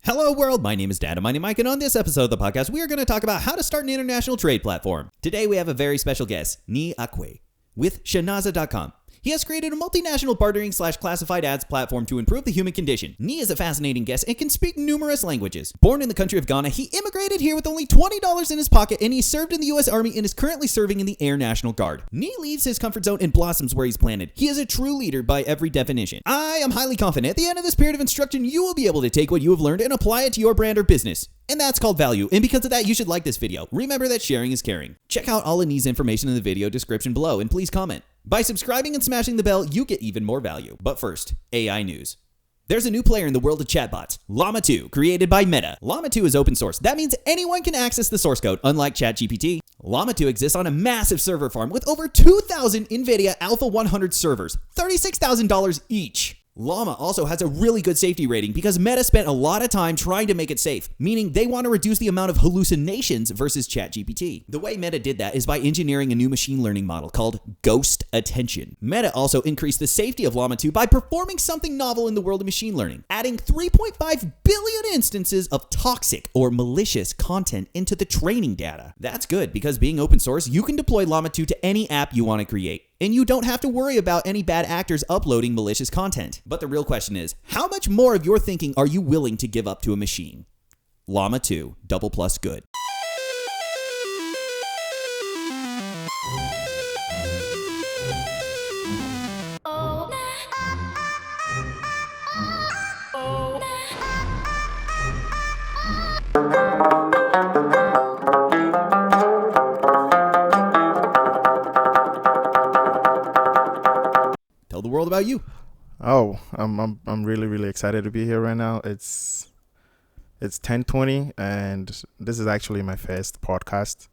Hello world, my name is Dad and my name is Mike, and on this episode of the podcast, we are going to talk about how to start an international trade platform. Today we have a very special guest, Nii Acquaye, with Shanaza.com. He has created a multinational bartering / classified ads platform to improve the human condition. Nii is a fascinating guest and can speak numerous languages. Born in the country of Ghana, he immigrated here with only $20 in his pocket, and he served in the U.S. Army and is currently serving in the Air National Guard. Nii leaves his comfort zone and blossoms where he's planted. He is a true leader by every definition. I am highly confident at the end of this period of instruction, you will be able to take what you have learned and apply it to your brand or business. And that's called value. And because of that, you should like this video. Remember that sharing is caring. Check out all of Nii's information in the video description below, and please comment. By subscribing and smashing the bell, you get even more value. But first, AI news. There's a new player in the world of chatbots, Llama 2, created by Meta. Llama 2 is open source. That means anyone can access the source code, unlike ChatGPT. Llama 2 exists on a massive server farm with over 2,000 NVIDIA Alpha 100 servers, $36,000 each. Llama also has a really good safety rating because Meta spent a lot of time trying to make it safe, meaning they want to reduce the amount of hallucinations versus ChatGPT. The way Meta did that is by engineering a new machine learning model called Ghost Attention. Meta also increased the safety of Llama 2 by performing something novel in the world of machine learning, adding 3.5 billion instances of toxic or malicious content into the training data. That's good because being open source, you can deploy Llama 2 to any app you want to create. And you don't have to worry about any bad actors uploading malicious content. But the real question is, how much more of your thinking are you willing to give up to a machine? Llama 2, double plus good. Tell the world about you. Oh, I'm really excited to be here right now. It's 10:20 and this is actually my first podcast.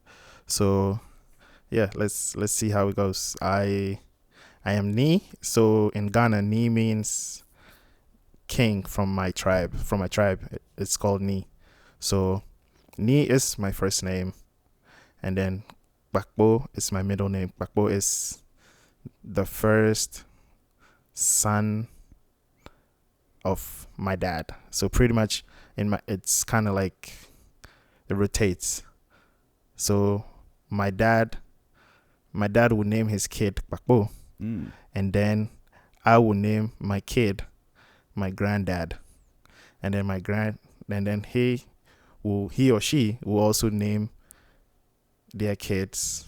So yeah, let's see how it goes. I am Nii. So in Ghana, Nii means king from my tribe. It's called Nii. So Nii is my first name, and then Bakbo is my middle name. Bakbo is the first son of my dad. So pretty much it's kind of like it rotates. So my dad would name his kid Bakbo, and then I will name my kid my granddad, and then he or she will also name their kids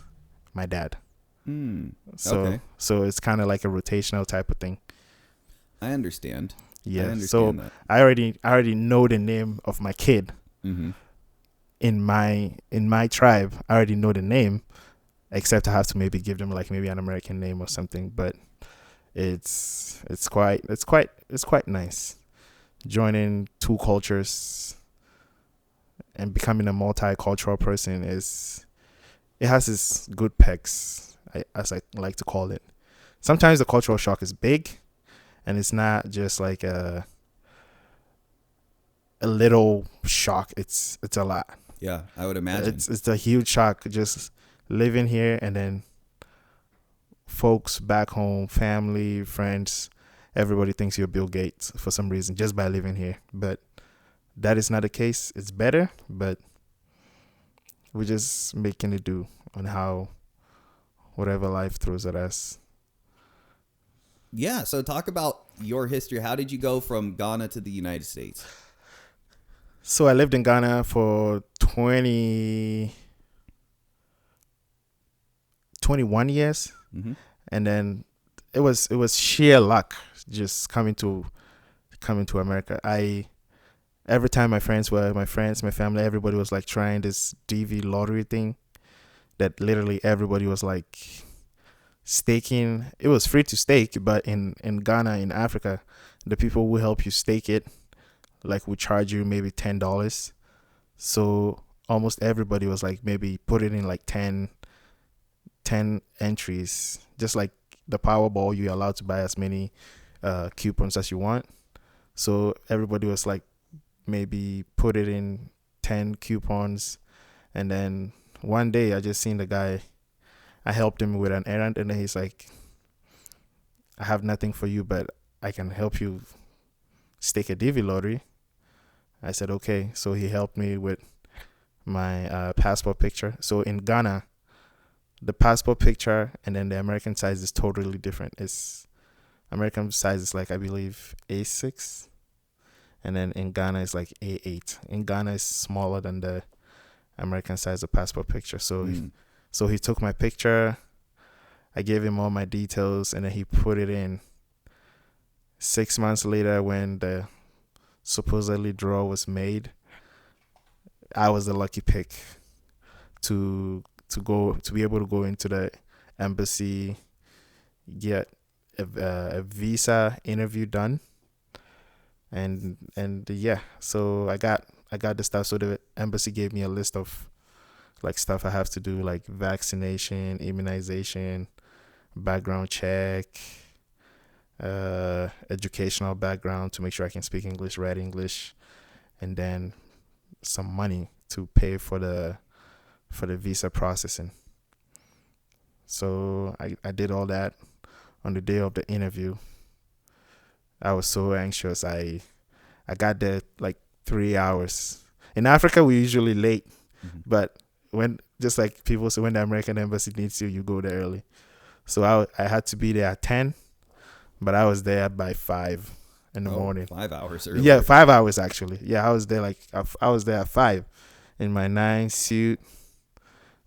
my dad. Okay. So it's kind of like a rotational type of thing. I understand. Yeah. So that. I already know the name of my kid. Mm-hmm. In my tribe, I already know the name, except I have to maybe give them like maybe an American name or something. But it's quite nice joining two cultures and becoming a multicultural person. It has its good pecs, as I like to call it. Sometimes the cultural shock is big, and it's not just like a little shock. It's a lot. Yeah, I would imagine. It's a huge shock just living here, and then folks back home, family, friends, everybody thinks you're Bill Gates for some reason just by living here. But that is not the case. It's better, but we're just making it do on how whatever life throws at us. Yeah, so talk about your history. How did you go from Ghana to the United States? So I lived in Ghana for 21 years, and then it was sheer luck just coming to America. Every time my family, everybody was like trying this DV lottery thing that literally everybody was like staking. It was free to stake, but in Ghana, in Africa, the people who help you stake it like would charge you maybe $10. So almost everybody was like maybe put it in like 10 entries, just like the Powerball. You're allowed to buy as many coupons as you want. So everybody was like maybe put it in 10 coupons, and then one day I just seen the guy. I helped him with an errand, and then he's like, I have nothing for you, but I can help you stake a DV lottery. I said, okay. So he helped me with my passport picture. So in Ghana, the passport picture and then the American size is totally different. It's American size is like, I believe, A6. And then in Ghana, it's like A8. In Ghana, it's smaller than the American size of passport picture. So, so he took my picture. I gave him all my details, and then he put it in. 6 months later, when the supposedly draw was made, I was the lucky pick to be able to go into the embassy, get a visa interview done, and yeah. So I got the stuff. So the embassy gave me a list of like stuff I have to do, like vaccination, immunization, background check, educational background to make sure I can speak English, write English, and then some money to pay for the visa processing. So I did all that. On the day of the interview, I was so anxious. I got there like 3 hours. In Africa, we usually late, but when, just like people say, when the American embassy needs you, you go there early. So I had to be there at 10, but I was there by 5 in the morning. 5 hours early. Yeah, 5 hours actually. Yeah, I was there at 5 in my 9 suit,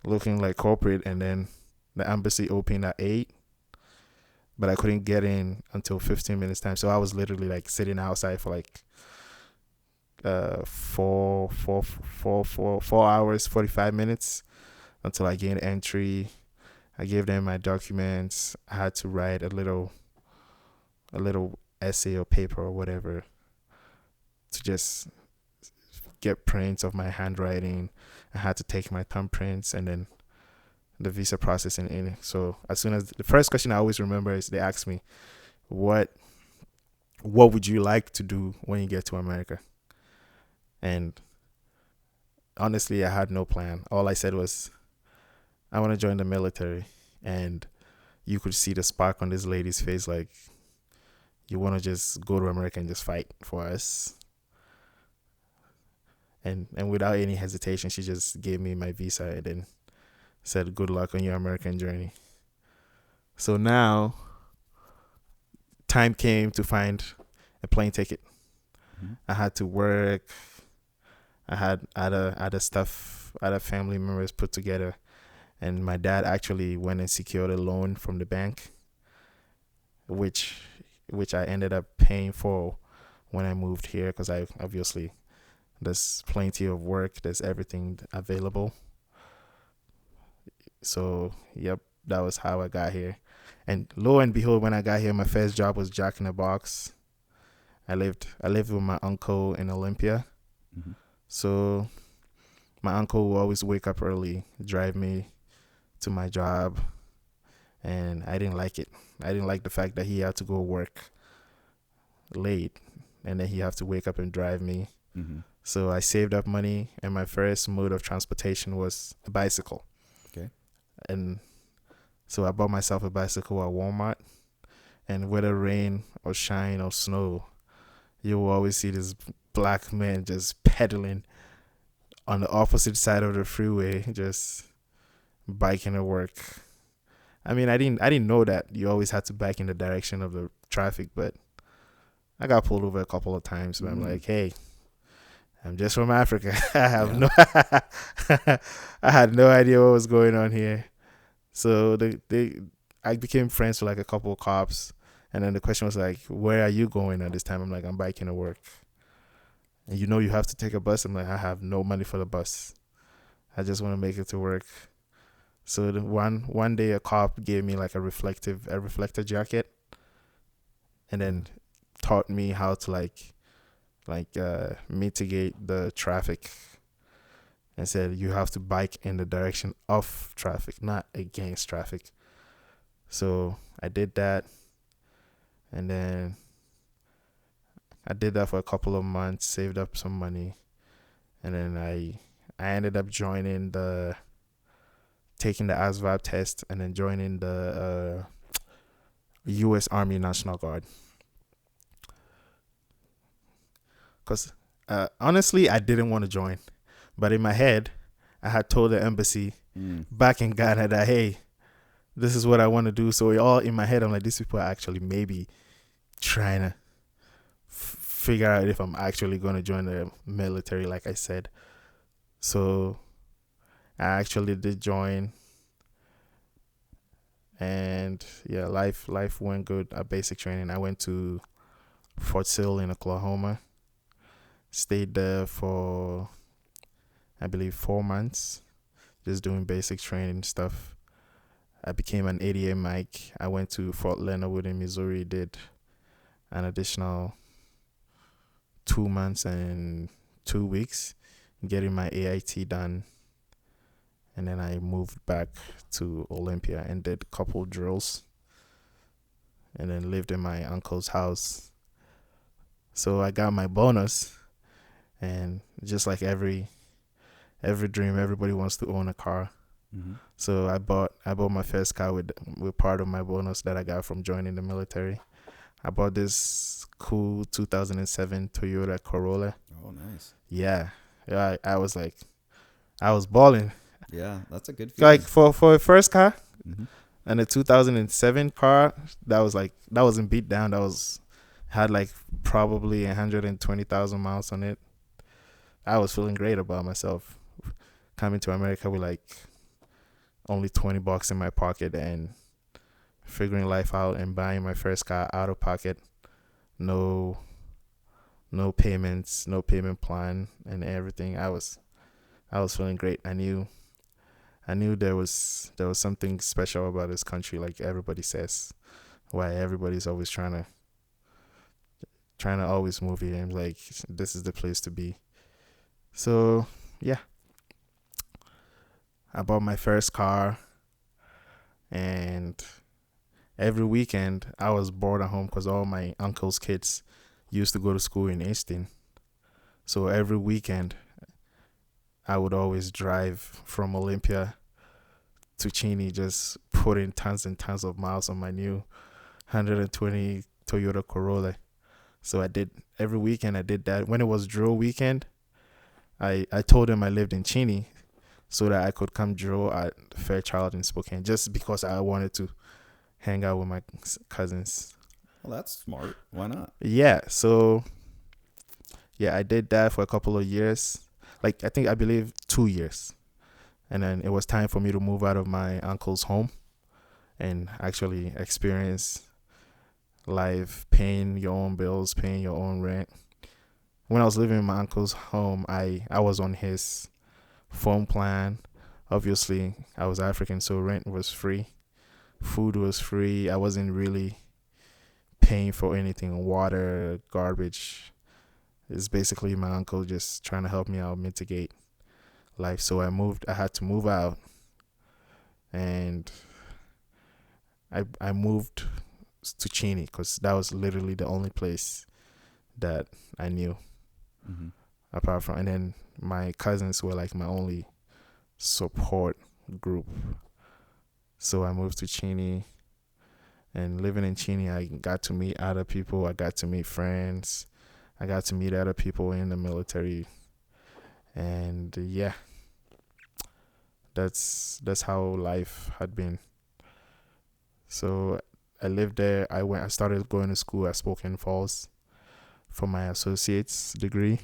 looking like corporate, and then the embassy opened at 8. But I couldn't get in until 15 minutes time. So I was literally like sitting outside for like 4 hours, 45 minutes until I gained entry. I gave them my documents. I had to write a little essay or paper or whatever to just get prints of my handwriting. I had to take my thumbprints and then the visa processing in. So as soon as the first question I always remember is they ask me, what would you like to do when you get to America? And honestly, I had no plan. All I said was, I want to join the military. And you could see the spark on this lady's face, like, you want to just go to America and just fight for us. And without any hesitation, she just gave me my visa and then said, good luck on your American journey. So now, time came to find a plane ticket. I had to work. I had other stuff, other family members put together. And my dad actually went and secured a loan from the bank, which I ended up paying for when I moved here, because I obviously, there's plenty of work. There's everything available. So, yep, that was how I got here. And lo and behold, when I got here, my first job was Jack in the Box. I lived with my uncle in Olympia. So my uncle would always wake up early, drive me to my job. And I didn't like it. I didn't like the fact that he had to go work late and then he had to wake up and drive me. So I saved up money, and my first mode of transportation was a bicycle. Okay. And so I bought myself a bicycle at Walmart, and whether rain or shine or snow, you will always see this black man just pedaling on the opposite side of the freeway, just biking to work. I mean, I didn't know that you always had to bike in the direction of the traffic, but I got pulled over a couple of times. But I'm like, hey, I'm just from Africa. I had no idea what was going on here. So I became friends with like a couple of cops, and then the question was like, where are you going at this time? I'm like, I'm biking to work. And you have to take a bus. I'm like, I have no money for the bus. I just want to make it to work. So one day a cop gave me like a reflector jacket, and then taught me how to like mitigate the traffic, and said you have to bike in the direction of traffic, not against traffic. So I did that, and then I did that for a couple of months, saved up some money, and then I ended up taking the ASVAB test, and then joining the U.S. Army National Guard. Because Honestly, I didn't want to join, but in my head, I had told the embassy back in Ghana that, hey, this is what I want to do. So all in my head, I'm like, these people are actually maybe trying to figure out if I'm actually going to join the military, like I said. So I actually did join, and yeah, life went good at basic training. I went to Fort Sill in Oklahoma, stayed there for, I believe, 4 months, just doing basic training stuff. I became an ADA mic. I went to Fort Leonard Wood in Missouri, did an additional 2 months and 2 weeks getting my AIT done. And then I moved back to Olympia and did a couple drills. And then lived in my uncle's house. So I got my bonus. And just like every dream, everybody wants to own a car. Mm-hmm. So I bought my first car with part of my bonus that I got from joining the military. I bought this cool 2007 Toyota Corolla. Oh, nice. Yeah. I was balling. Yeah, that's a good feeling. Like for a first car, and a 2007 car that wasn't beat down. Had like probably 120,000 miles on it. I was feeling great about myself. Coming to America with like only $20 in my pocket and figuring life out and buying my first car out of pocket. No payments, no payment plan and everything. I was feeling great. I knew there was something special about this country, like everybody says. Why everybody's always trying to always move here. I'm like, this is the place to be. So yeah, I bought my first car, and every weekend I was bored at home because all my uncle's kids used to go to school in Easton. So every weekend I would always drive from Olympia to Cheney, just put in tons and tons of miles on my new 120 Toyota Corolla. So every weekend I did that. When it was drill weekend, I told them I lived in Cheney so that I could come drill at Fairchild in Spokane, just because I wanted to hang out with my cousins. Well, that's smart. Why not? Yeah. So yeah, I did that for a couple of years. Like, I believe 2 years. And then it was time for me to move out of my uncle's home and actually experience life, paying your own bills, paying your own rent. When I was living in my uncle's home, I was on his phone plan. Obviously, I was African, so rent was free. Food was free. I wasn't really paying for anything, water, garbage. It's basically my uncle just trying to help me out, mitigate life. So I had to move out, and I moved to Cheney because that was literally the only place that I knew. Mm-hmm. Apart from, and then my cousins were like my only support group. So I moved to Cheney, and living in Cheney, I got to meet other people. I got to meet friends. I got to meet other people in the military, and yeah, that's how life had been. So I lived there. I started going to school at Spokane Falls for my associate's degree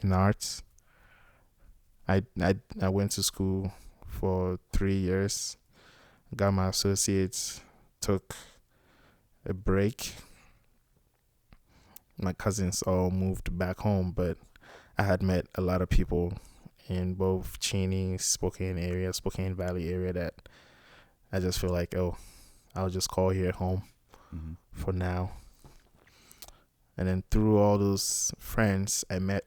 in arts. I went to school for 3 years, got my associates, took a break. My cousins all moved back home, but I had met a lot of people in both Cheney, Spokane Valley area that I just feel like, I'll just call here home for now. And then through all those friends, I met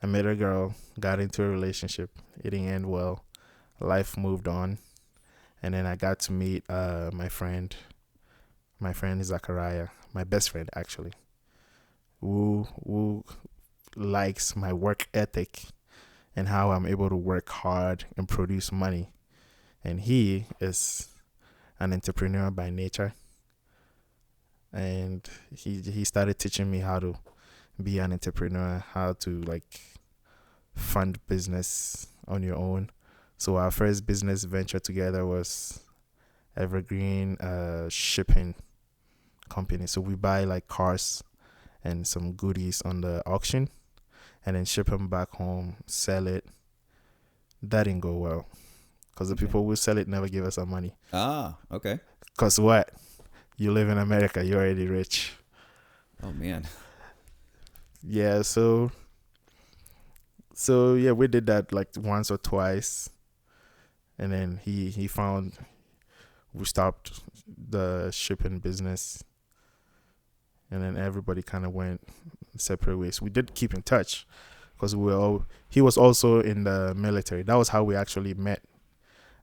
a girl, got into a relationship. It didn't end well. Life moved on. And then I got to meet my friend Zachariah, my best friend actually, who likes my work ethic and how I'm able to work hard and produce money. And he is an entrepreneur by nature. And he started teaching me how to be an entrepreneur, how to like fund business on your own. So our first business venture together was Evergreen shipping company. So we buy like cars and some goodies on the auction and then ship them back home, sell it. That didn't go well because the people who sell it never give us our money. Ah, okay. Because what? You live in America, you're already rich. Oh man. Yeah, so yeah, we did that like once or twice. And then he found we stopped the shipping business. And then everybody kind of went separate ways. We did keep in touch because he was also in the military. That was how we actually met.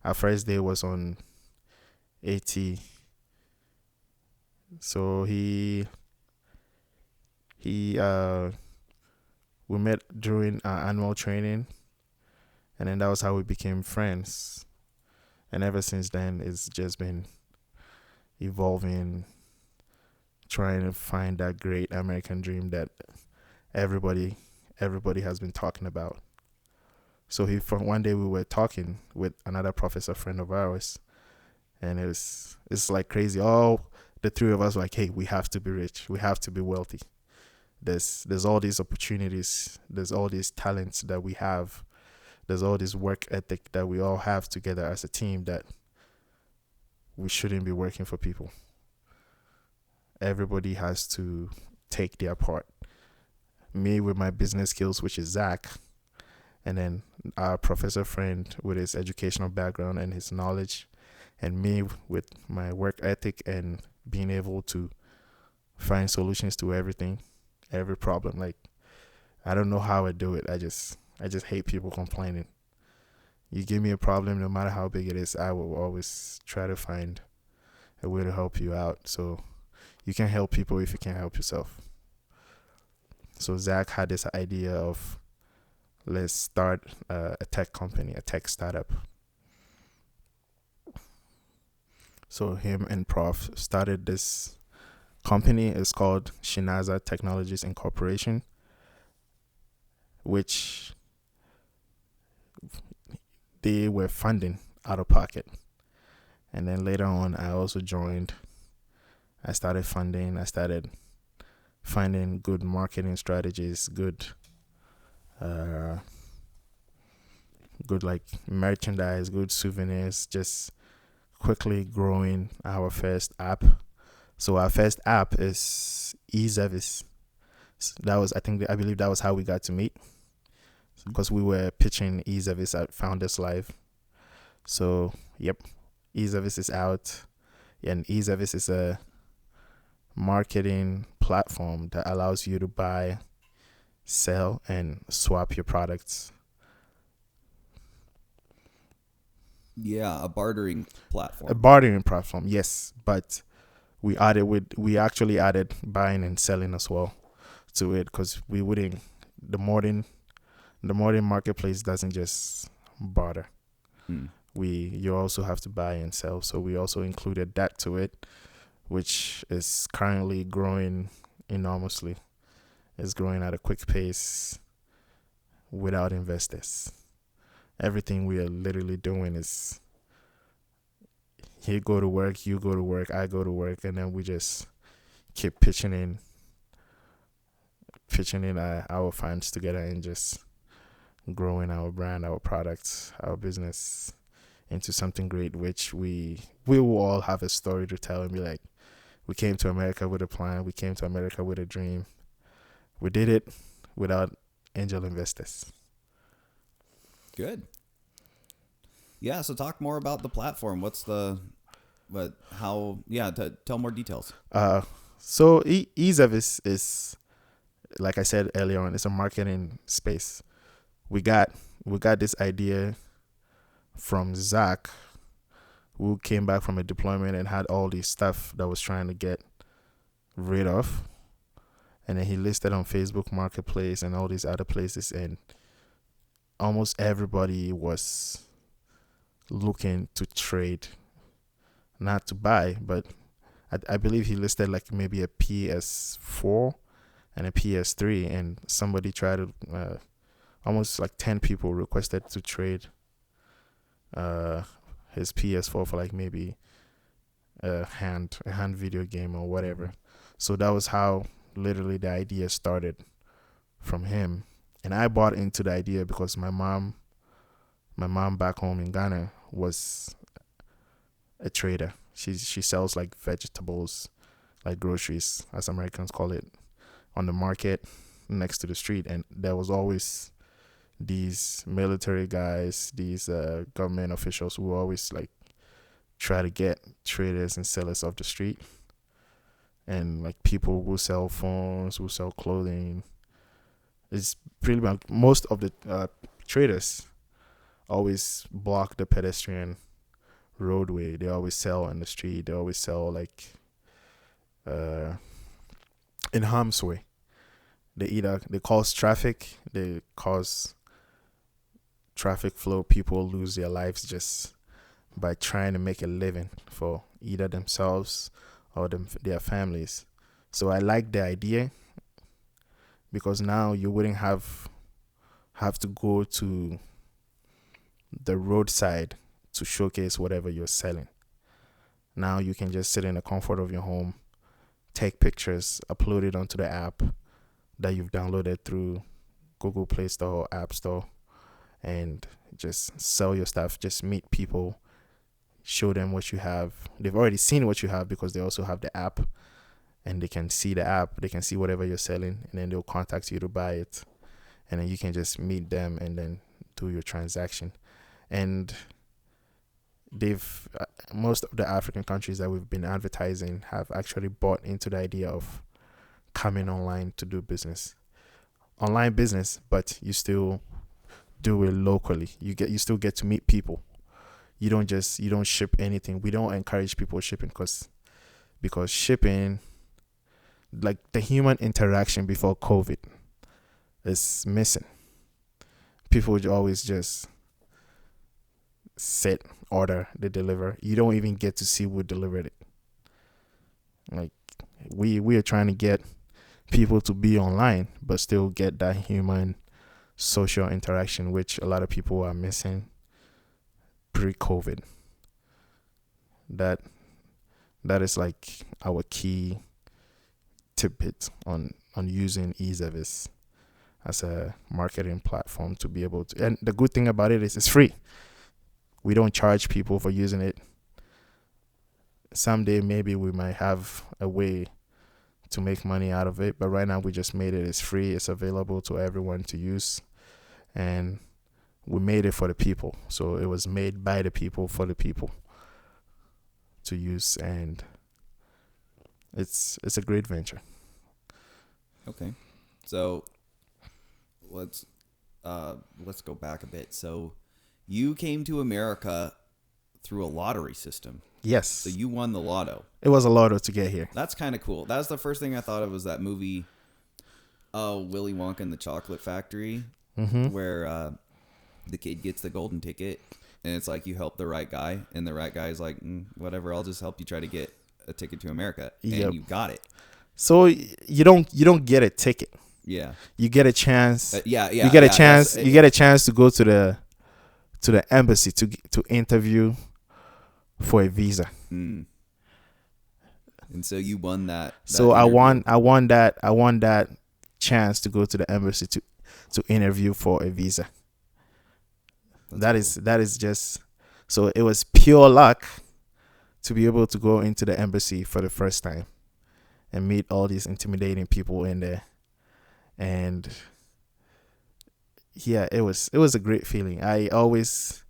Our first day was on AT. So we met during our annual training, and then that was how we became friends. And ever since then, it's just been evolving, trying to find that great American dream that everybody has been talking about. So from one day we were talking with another professor friend of ours, and it's like crazy. All the three of us were like, hey, we have to be rich, we have to be wealthy. There's all these opportunities, there's all these talents that we have, there's all this work ethic that we all have together as a team, that we shouldn't be working for people. Everybody has to take their part. Me with my business skills, which is Zach, and then our professor friend with his educational background and his knowledge, and me with my work ethic and being able to find solutions to everything, every problem. Like, I don't know how I do it. I just hate people complaining. You give me a problem, no matter how big it is, I will always try to find a way to help you out. So you can help people if you can't help yourself. So Zach had this idea of, let's start a tech company, a tech startup. So him and Prof started this company. It's called Shinaza Technologies Incorporation, which they were funding out of pocket. And then later on, I also joined. I started funding. I started finding good marketing strategies, good like merchandise, good souvenirs, just quickly growing our first app. So our first app is eService. That was, I believe that was how we got to meet, because we were pitching eService at Founders Live. So, yep, eService is out. And eService is a marketing platform that allows you to buy, sell, and swap your products. Yeah, a bartering platform. A bartering platform, yes, but we actually added buying and selling as well to it, because the modern marketplace doesn't just barter. You also have to buy and sell, so we also included that to it, which is currently growing enormously. It's growing at a quick pace without investors. Everything we are literally doing is, he go to work, you go to work, I go to work, and then we just keep pitching in our funds together and just growing our brand, our products, our business into something great, which we will all have a story to tell and be like, we came to America with a plan, we came to America with a dream. We did it without angel investors. Good. Yeah, so talk more about the platform. Tell more details. So eService is, like I said earlier on, it's a marketing space. We got this idea from Zach, who came back from a deployment and had all this stuff that was trying to get rid of. And then he listed on Facebook Marketplace and all these other places, and almost everybody was looking to trade, not to buy, but I believe he listed like maybe a PS4 and a PS3, and somebody tried to almost like 10 people requested to trade his PS4 for like maybe a hand video game or whatever. So that was how literally the idea started from him. And I bought into the idea because my mom back home in Ghana was a trader. She sells like vegetables, like groceries, as Americans call it, on the market next to the street. And there was always these military guys, these government officials who always like try to get traders and sellers off the street. And like people who sell phones, who sell clothing. It's pretty much most of the traders always block the pedestrian roadway. They always sell on the street. They always sell like in harm's way. They cause traffic. They cause traffic flow. People lose their lives just by trying to make a living for either themselves or their families. So I like the idea because now you wouldn't have to go to the roadside to showcase whatever you're selling. Now you can just sit in the comfort of your home, take pictures, upload it onto the app that you've downloaded through Google Play Store or App Store, and just sell your stuff. Just meet people, show them what you have. They've already seen what you have because they also have the app, and they can see the app. They can see whatever you're selling, and then they'll contact you to buy it. And then you can just meet them and then do your transaction. And most of the African countries that we've been advertising have actually bought into the idea of coming online to do online business, but you still do it locally. You still get to meet people. You don't ship anything. We don't encourage people shipping because shipping, like the human interaction before COVID, is missing. People would always just sit, order, they deliver. You don't even get to see who delivered it. Like we are trying to get people to be online but still get that human social interaction, which a lot of people are missing pre-COVID. That is like our key tidbit on using eService as a marketing platform to be able to. And the good thing about it is it's free. We don't charge people for using it. Someday maybe we might have a way to make money out of it, but right now we just made it. It's free. It's available to everyone to use, and we made it for the people. So it was made by the people for the people to use, and it's a great venture. Okay, so let's go back a bit. So you came to America through a lottery system. Yes. So you won the lotto. It was a lotto to get here. That's kind of cool. That was the first thing I thought of, was that movie, Willy Wonka and the Chocolate Factory, where the kid gets the golden ticket, and it's like you help the right guy, and the right guy's like, whatever, I'll just help you try to get a ticket to America, and you got it. So you don't get a ticket. Yeah. You get a chance. You get a chance. You get a chance to go to the embassy to interview for a visa. And so you won that. So I won that chance to go to the embassy to interview for a visa. That is just, so it was pure luck to be able to go into the embassy for the first time and meet all these intimidating people in there. And yeah, it was a great feeling. I always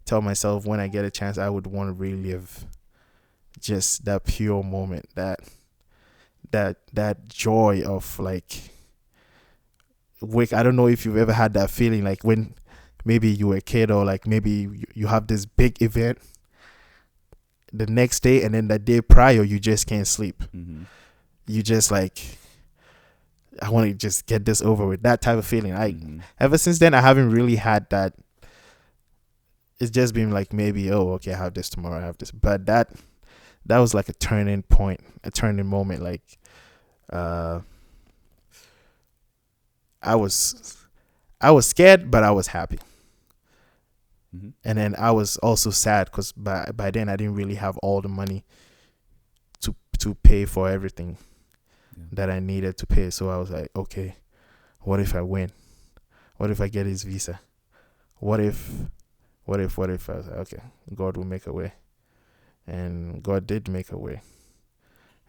tell myself when I get a chance, I would want to relive just that pure moment, that joy of like, I don't know if you've ever had that feeling, like when maybe you were a kid, or like maybe you have this big event the next day, and then the day prior you just can't sleep. You just like, I want to just get this over with. That type of feeling. Ever since then, I haven't really had that. It's just been like, maybe, okay, I have this tomorrow, I have this. But that was like a turning point, a turning moment. Like, I was scared, but I was happy. Mm-hmm. And then I was also sad because by then I didn't really have all the money to pay for everything that I needed to pay. So I was like, okay, what if I win? What if I get his visa? What if I was like, okay, God will make a way. And God did make a way.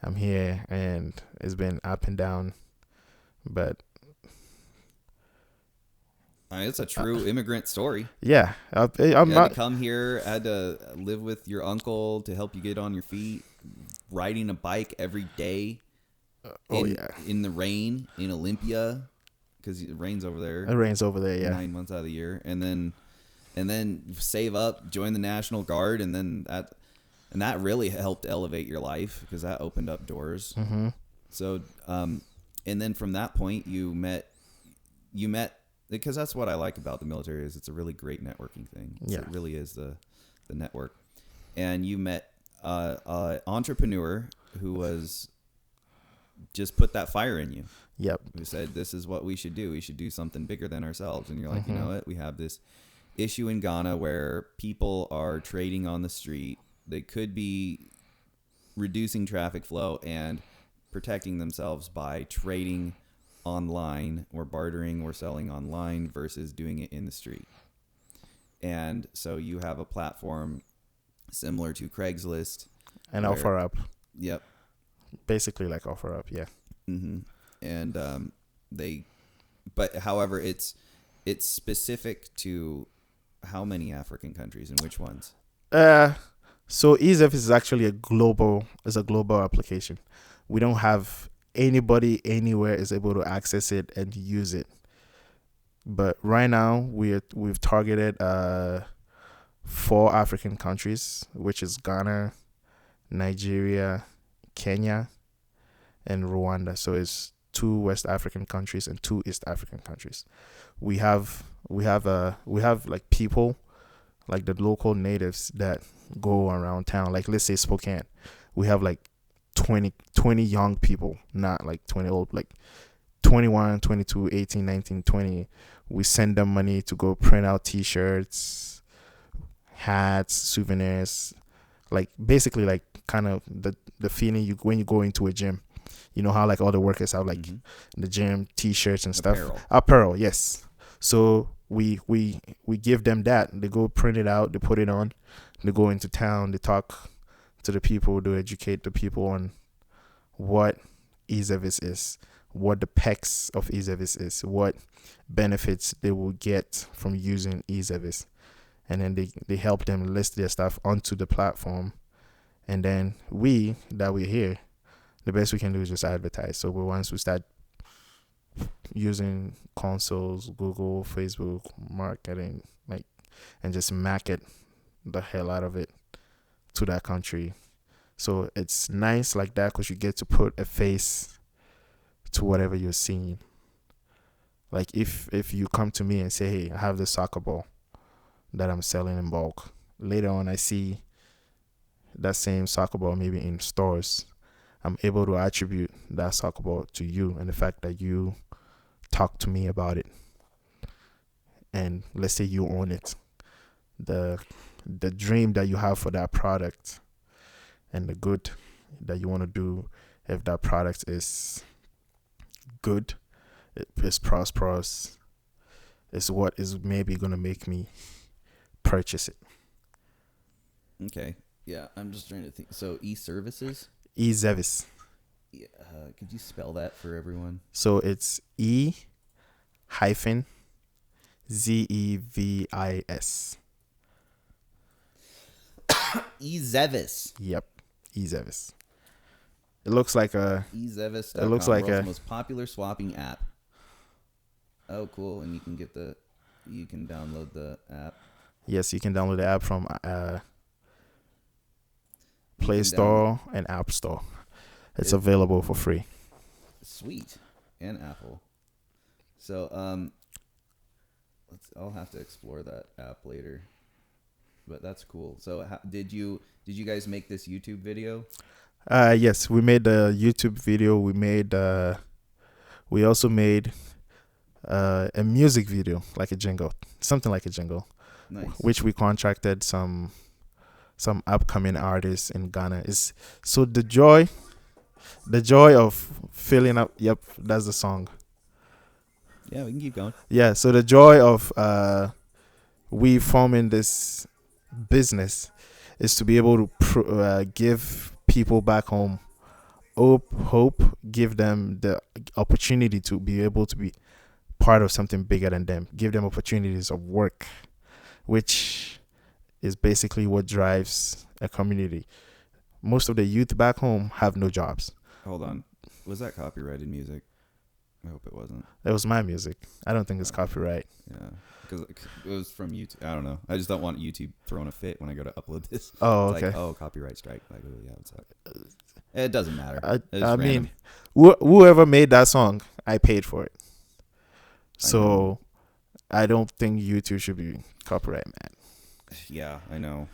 I'm here, and it's been up and down, but It's a true immigrant story. yeah, I'm You had not. to come here, had to live with your uncle to help you get on your feet, riding a bike every day in the rain in Olympia, because it rains over there. It rains over there, yeah. 9 months out of the year, and then save up, join the National Guard, and that really helped elevate your life because that opened up doors. Mm-hmm. So, and then from that point, you met, because that's what I like about the military is it's a really great networking thing. Yeah. It really is the network. And you met an entrepreneur who was just put that fire in you. Yep. Who said, this is what we should do. We should do something bigger than ourselves. And you're like, you know what? We have this issue in Ghana where people are trading on the street. They could be reducing traffic flow and protecting themselves by trading online or bartering or selling online versus doing it in the street. And so you have a platform similar to Craigslist And OfferUp. Yep. Basically like OfferUp, yeah. Mm-hmm. And but however, it's specific to how many African countries and which ones? So EasyF is actually a global application. We don't have anybody anywhere is able to access it and use it. But right now we've targeted 4 African countries, which is Ghana, Nigeria, Kenya, and Rwanda. So it's 2 West African countries and 2 East African countries. We have like people, like the local natives that go around town. Like let's say Spokane, we have like 20 young people, not like 20 old, like 21, 22, 18, 19, 20. We send them money to go print out t-shirts, hats, souvenirs, like basically like kind of the feeling you when you go into a gym. You know how like all the workers have like the gym t-shirts and stuff. Apparel, yes. So we give them that. They go print it out, they put it on, they go into town, they talk to the people, they educate the people on what e-service is, what the pecs of e-service is, what benefits they will get from using e-service. And then they help them list their stuff onto the platform. And then we're here, the best we can do is just advertise. So once we start using consoles, Google, Facebook, marketing, like, and just market the hell out of it to that country. So it's nice like that because you get to put a face to whatever you're seeing. Like if you come to me and say, hey, I have this soccer ball that I'm selling in bulk. Later on, I see that same soccer ball maybe in stores. I'm able to attribute that soccer ball to you and the fact that you talk to me about it. And let's say you own it. The dream that you have for that product and the good that you want to do, if that product is good, it is prosperous, is what is maybe going to make me purchase it. Okay. Yeah, I'm just trying to think. So e-services? E-service. Yeah, could you spell that for everyone? So it's E-Zevis. E-Zevis. Yep, E-Zevis. It looks like a E-Zevis. It looks like the a most popular swapping app. Oh, cool! And you can download the app. Yes, you can download the app from Play Store and App Store. It's available for free. Sweet, and Apple. So I'll have to explore that app later. But that's cool. So did you guys make this YouTube video? Yes, we made the YouTube video. We also made a music video, like a jingle, something like a jingle, Nice. which we contracted some upcoming artists in Ghana. Is so the joy of filling up. Yep, that's the song. Yeah, we can keep going. Yeah, so the joy of we forming this business is to be able to give people back home hope, give them the opportunity to be able to be part of something bigger than them, give them opportunities of work, which is basically what drives a community. Most of the youth back home have no jobs. Hold on. Was that copyrighted music? I hope it wasn't. It was my music. I don't think it's copyright. Yeah, because it was from YouTube. I don't know. I just don't want YouTube throwing a fit when I go to upload this. Oh, It's okay. like, oh, copyright strike. Like, oh, yeah, what's up? It doesn't matter. It's I random. mean, whoever made that song, I paid for it. So I don't think YouTube should be copyright, man. Yeah, I know.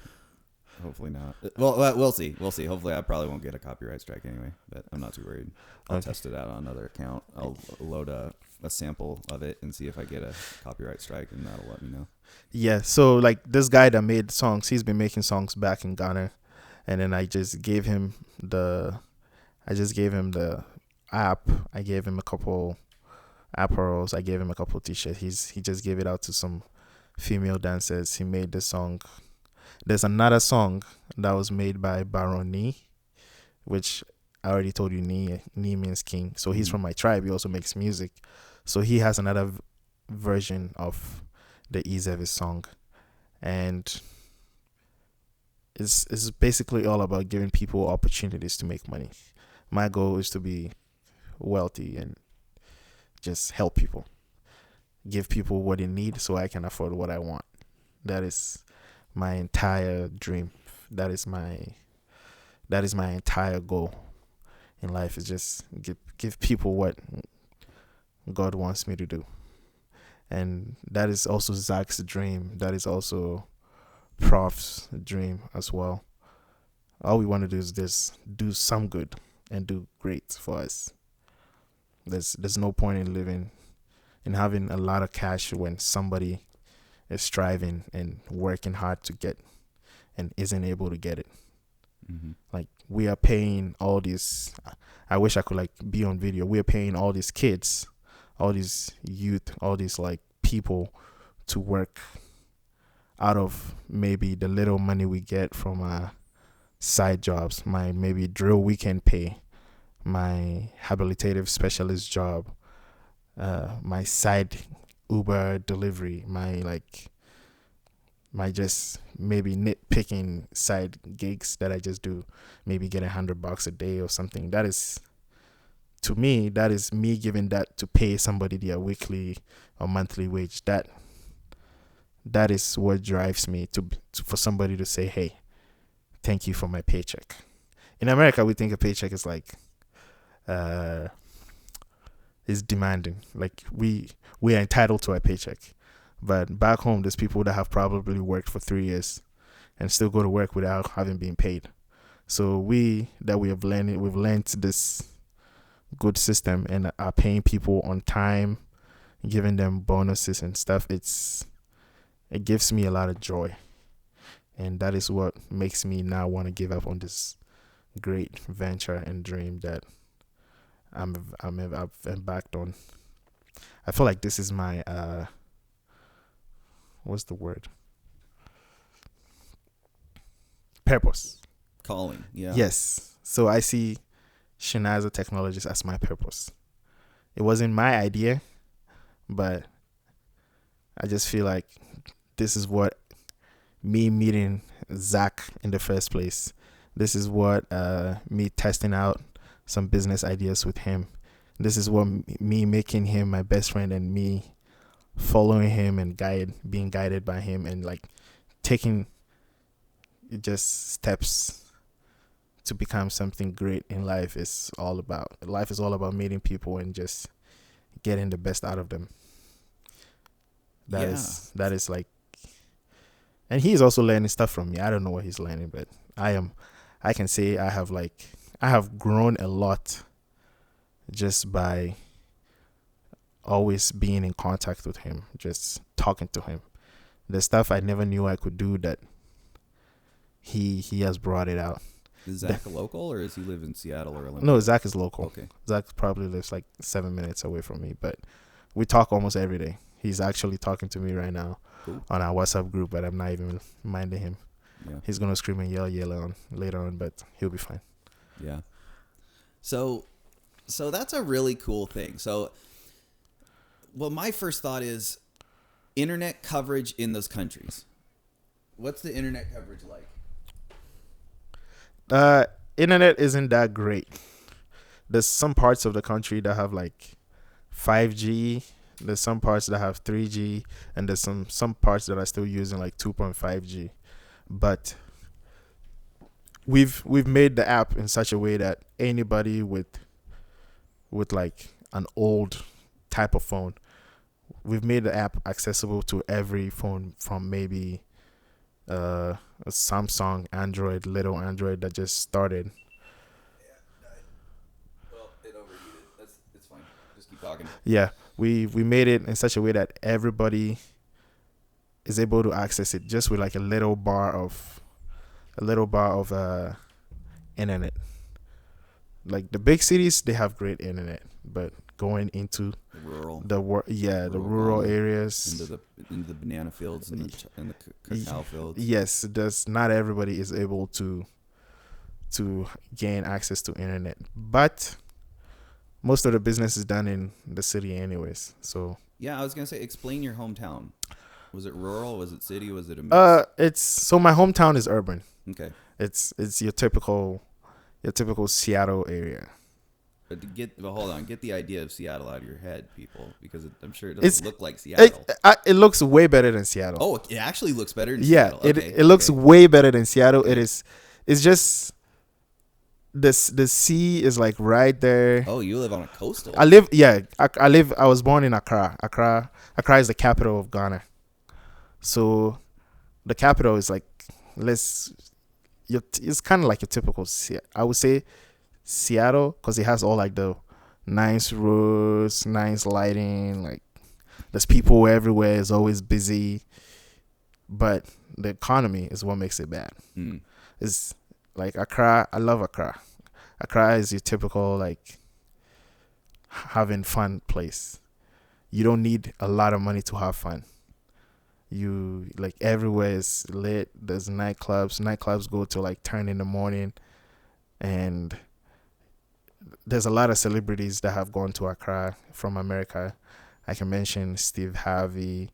Hopefully not. Well, we'll see. We'll see. Hopefully, I probably won't get a copyright strike anyway, but I'm not too worried. I'll Okay. test it out on another account. I'll load a sample of it and see if I get a copyright strike, and that'll let me know. Yeah, so like this guy that made songs, he's been making songs back in Ghana, and then I just gave him the app. I gave him a couple apparels. I gave him a couple t-shirts. He just gave it out to some female dancers. He made the song. There's another song that was made by Baron Nii, which I already told you. Nii means king, so he's from my tribe. He also makes music, so he has another version of the Ezevis song, and it's basically all about giving people opportunities to make money. My goal is to be wealthy and just help people, give people what they need so I can afford what I want. That is my entire dream. That is my entire goal in life, is just give people what God wants me to do. And that is also Zach's dream. That is also Prof's dream as well. All we want to do is just do some good and do great for us. There's no point in living and having a lot of cash when somebody is striving and working hard to get and isn't able to get it. Mm-hmm. Like, we are paying all these, I wish I could like be on video. We are paying all these kids, all these youth, all these like people to work out of maybe the little money we get from side jobs, my maybe drill weekend pay, my habilitative specialist job, my side Uber delivery, my just maybe nitpicking side gigs that I just do, maybe get $100 a day or something. That is, to me, that is me giving that to pay somebody their weekly or monthly wage. That is what drives me to for somebody to say, hey, thank you for my paycheck. In America, we think a paycheck is like is demanding. Like we are entitled to a paycheck. But back home, there's people that have probably worked for 3 years and still go to work without having been paid. So we've learned this good system and are paying people on time, giving them bonuses and stuff. It gives me a lot of joy, and that is what makes me now want to give up on this great venture and dream that I've embarked on. I feel like this is my what's the word? Purpose. Calling. Yeah. Yes. So I see Shinaza Technologies as my purpose. It wasn't my idea, but I just feel like this is what me meeting Zach in the first place. This is what me testing out some business ideas with him. This is what me making him my best friend and me following him and being guided by him and like taking just steps to become something great in life is all about. Life is all about meeting people and just getting the best out of them. That is like, and he's also learning stuff from me. I don't know what he's learning, but I can say I have grown a lot just by always being in contact with him, just talking to him. The stuff I never knew I could do that he has brought it out. Is Zach a local, or does he live in Seattle or Olympia? No, Zach is local. Okay. Zach probably lives like 7 minutes away from me, but we talk almost every day. He's actually talking to me right now on our WhatsApp group, but I'm not even minding him. Yeah. He's gonna scream and yell later on, but he'll be fine. Yeah. So that's a really cool thing. So, well, my first thought is internet coverage in those countries. What's the internet coverage like? Internet isn't that great. There's some parts of the country that have like 5G. There's some parts that have 3G, and there's some parts that are still using like 2.5G. But we've made the app in such a way that anybody with like an old type of phone, we've made the app accessible to every phone from maybe a Samsung Android, little Android that just started. Well, it overheated. It's fine. Just keep talking. Yeah, we made it in such a way that everybody is able to access it just with like a little bar of internet. Like the big cities, they have great internet, but going into the rural areas, into the banana fields and the cacao fields. Yes, not everybody is able to gain access to internet, but most of the business is done in the city anyways. So yeah, I was gonna say, explain your hometown. Was it rural? Was it city? Was it a mix? My hometown is urban. Okay. It's your typical Seattle area. But hold on, get the idea of Seattle out of your head, people, because I'm sure it doesn't look like Seattle. It looks way better than Seattle. Oh, it actually looks better than Seattle. It looks way better than Seattle. It's just the sea is like right there. Oh, you live on a coastal. I was born in Accra. Accra is the capital of Ghana. So the capital is like it's kind of like a typical, I would say, Seattle, because it has all like the nice roads, nice lighting, like there's people everywhere, it's always busy, but the economy is what makes it bad. It's like Accra. I love Accra. Accra is your typical like having fun place. You don't need a lot of money to have fun. You like everywhere is lit. There's nightclubs go to like 10 in the morning, and there's a lot of celebrities that have gone to Accra from America. I can mention Steve Harvey,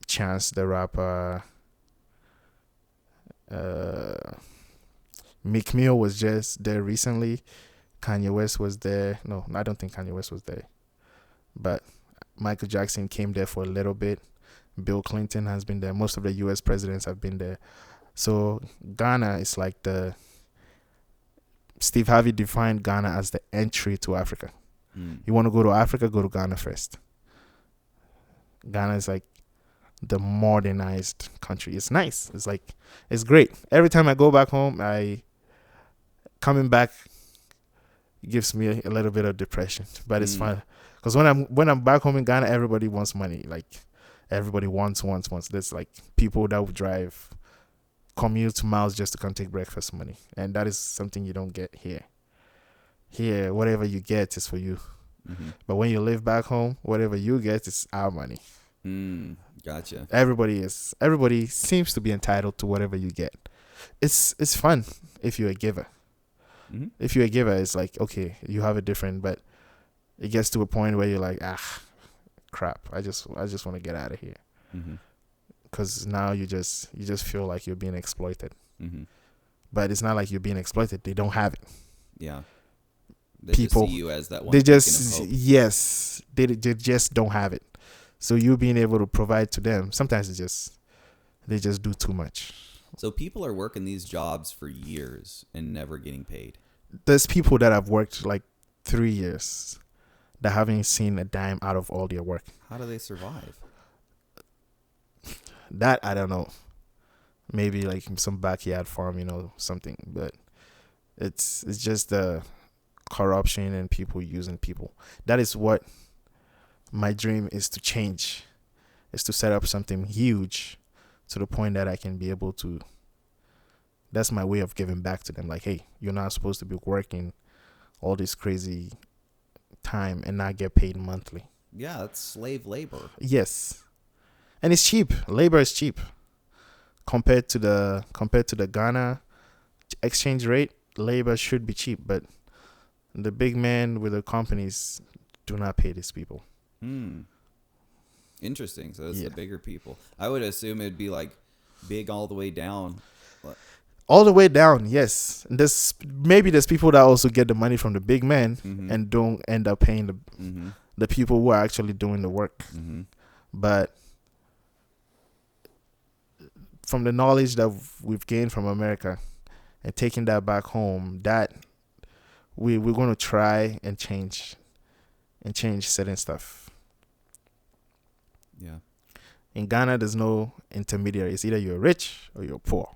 Chance the Rapper, Meek Mill was just there recently. Kanye West was there. No, I don't think Kanye West was there, but Michael Jackson came there for a little bit. Bill Clinton has been there. Most of the U.S. presidents have been there. So Ghana is like Steve Harvey defined Ghana as the entry to Africa. You want to go to Africa, go to Ghana first. Ghana is like the modernized country. It's nice. It's great. Every time I go back home, coming back gives me a little bit of depression, but it's fun. Because when I'm back home in Ghana, everybody wants money. Like everybody wants. There's like people that would commute miles just to come take breakfast money, and that is something you don't get here. Here, whatever you get is for you. But when you live back home, whatever you get is our money. Gotcha. Everybody seems to be entitled to whatever you get. It's fun if you're a giver. If you're a giver, it's like, okay, you have a different, but it gets to a point where you're like, crap, I just want to get out of here. Because now you just feel like you're being exploited. But it's not like you're being exploited. They don't have it. Yeah. People just see you as that one. They just don't have it. So you being able to provide to them, sometimes they just do too much. So people are working these jobs for years and never getting paid. There's people that have worked like 3 years that haven't seen a dime out of all their work. How do they survive? That I don't know. Maybe like some backyard farm, something. But it's just the corruption and people using people. That is what my dream is to change, is to set up something huge to the point that I can be able to. That's my way of giving back to them. Like, hey, you're not supposed to be working all this crazy time and not get paid monthly. Yeah, that's slave labor. Yes, and it's cheap. Labor is cheap compared to the Ghana exchange rate. Labor should be cheap, but the big men with the companies do not pay these people. Interesting. So it's Yeah. the bigger people. I would assume it'd be like big all the way down. All the way down, yes. There's people that also get the money from the big men and don't end up paying the people who are actually doing the work. But from the knowledge that we've gained from America and taking that back home, that we're going to try and change certain stuff. Yeah. In Ghana, there's no intermediary. It's either you're rich or you're poor.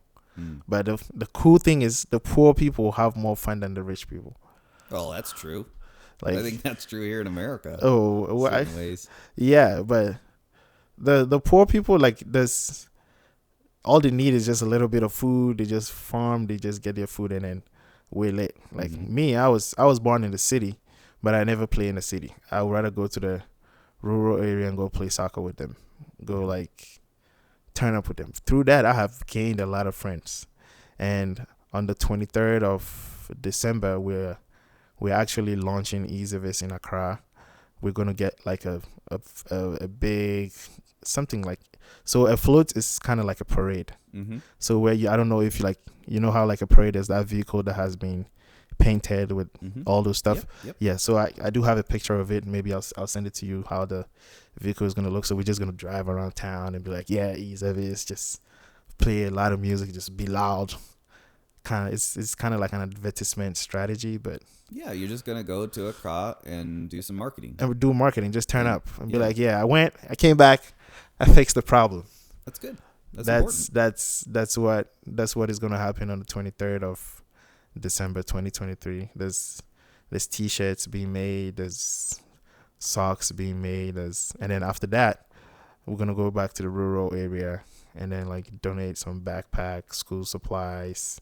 But the cool thing is the poor people have more fun than the rich people. Oh, that's true. Like, I think that's true here in America. Oh, well, certain ways. Yeah, but the poor people, like, there's all they need is just a little bit of food. They just farm. They just get their food and then wheel it. Like me, I was born in the city, but I never play in the city. I would rather go to the rural area and go play soccer with them. Go like turn up with them. Through that, I have gained a lot of friends. And on the 23rd of December, we're actually launching e-service in Accra. We're gonna get like a big something like, so a float is kind of like a parade. So where I don't know if you know how like a parade is that vehicle that has been painted with all those stuff. Yep. Yeah, so I do have a picture of it. Maybe I'll send it to you how the vehicle is gonna look. So we're just gonna drive around town and be like, yeah, e-service, just play a lot of music, just be loud. It's kind of like an advertisement strategy, but yeah, you're just gonna go to Accra and do some marketing. And we do marketing, just turn up and be like, yeah, I came back, I fixed the problem. That's good. That's what is gonna happen on the 23rd of December 2023. There's t-shirts being made, there's socks being made, and then after that we're gonna go back to the rural area and then like donate some backpacks, school supplies,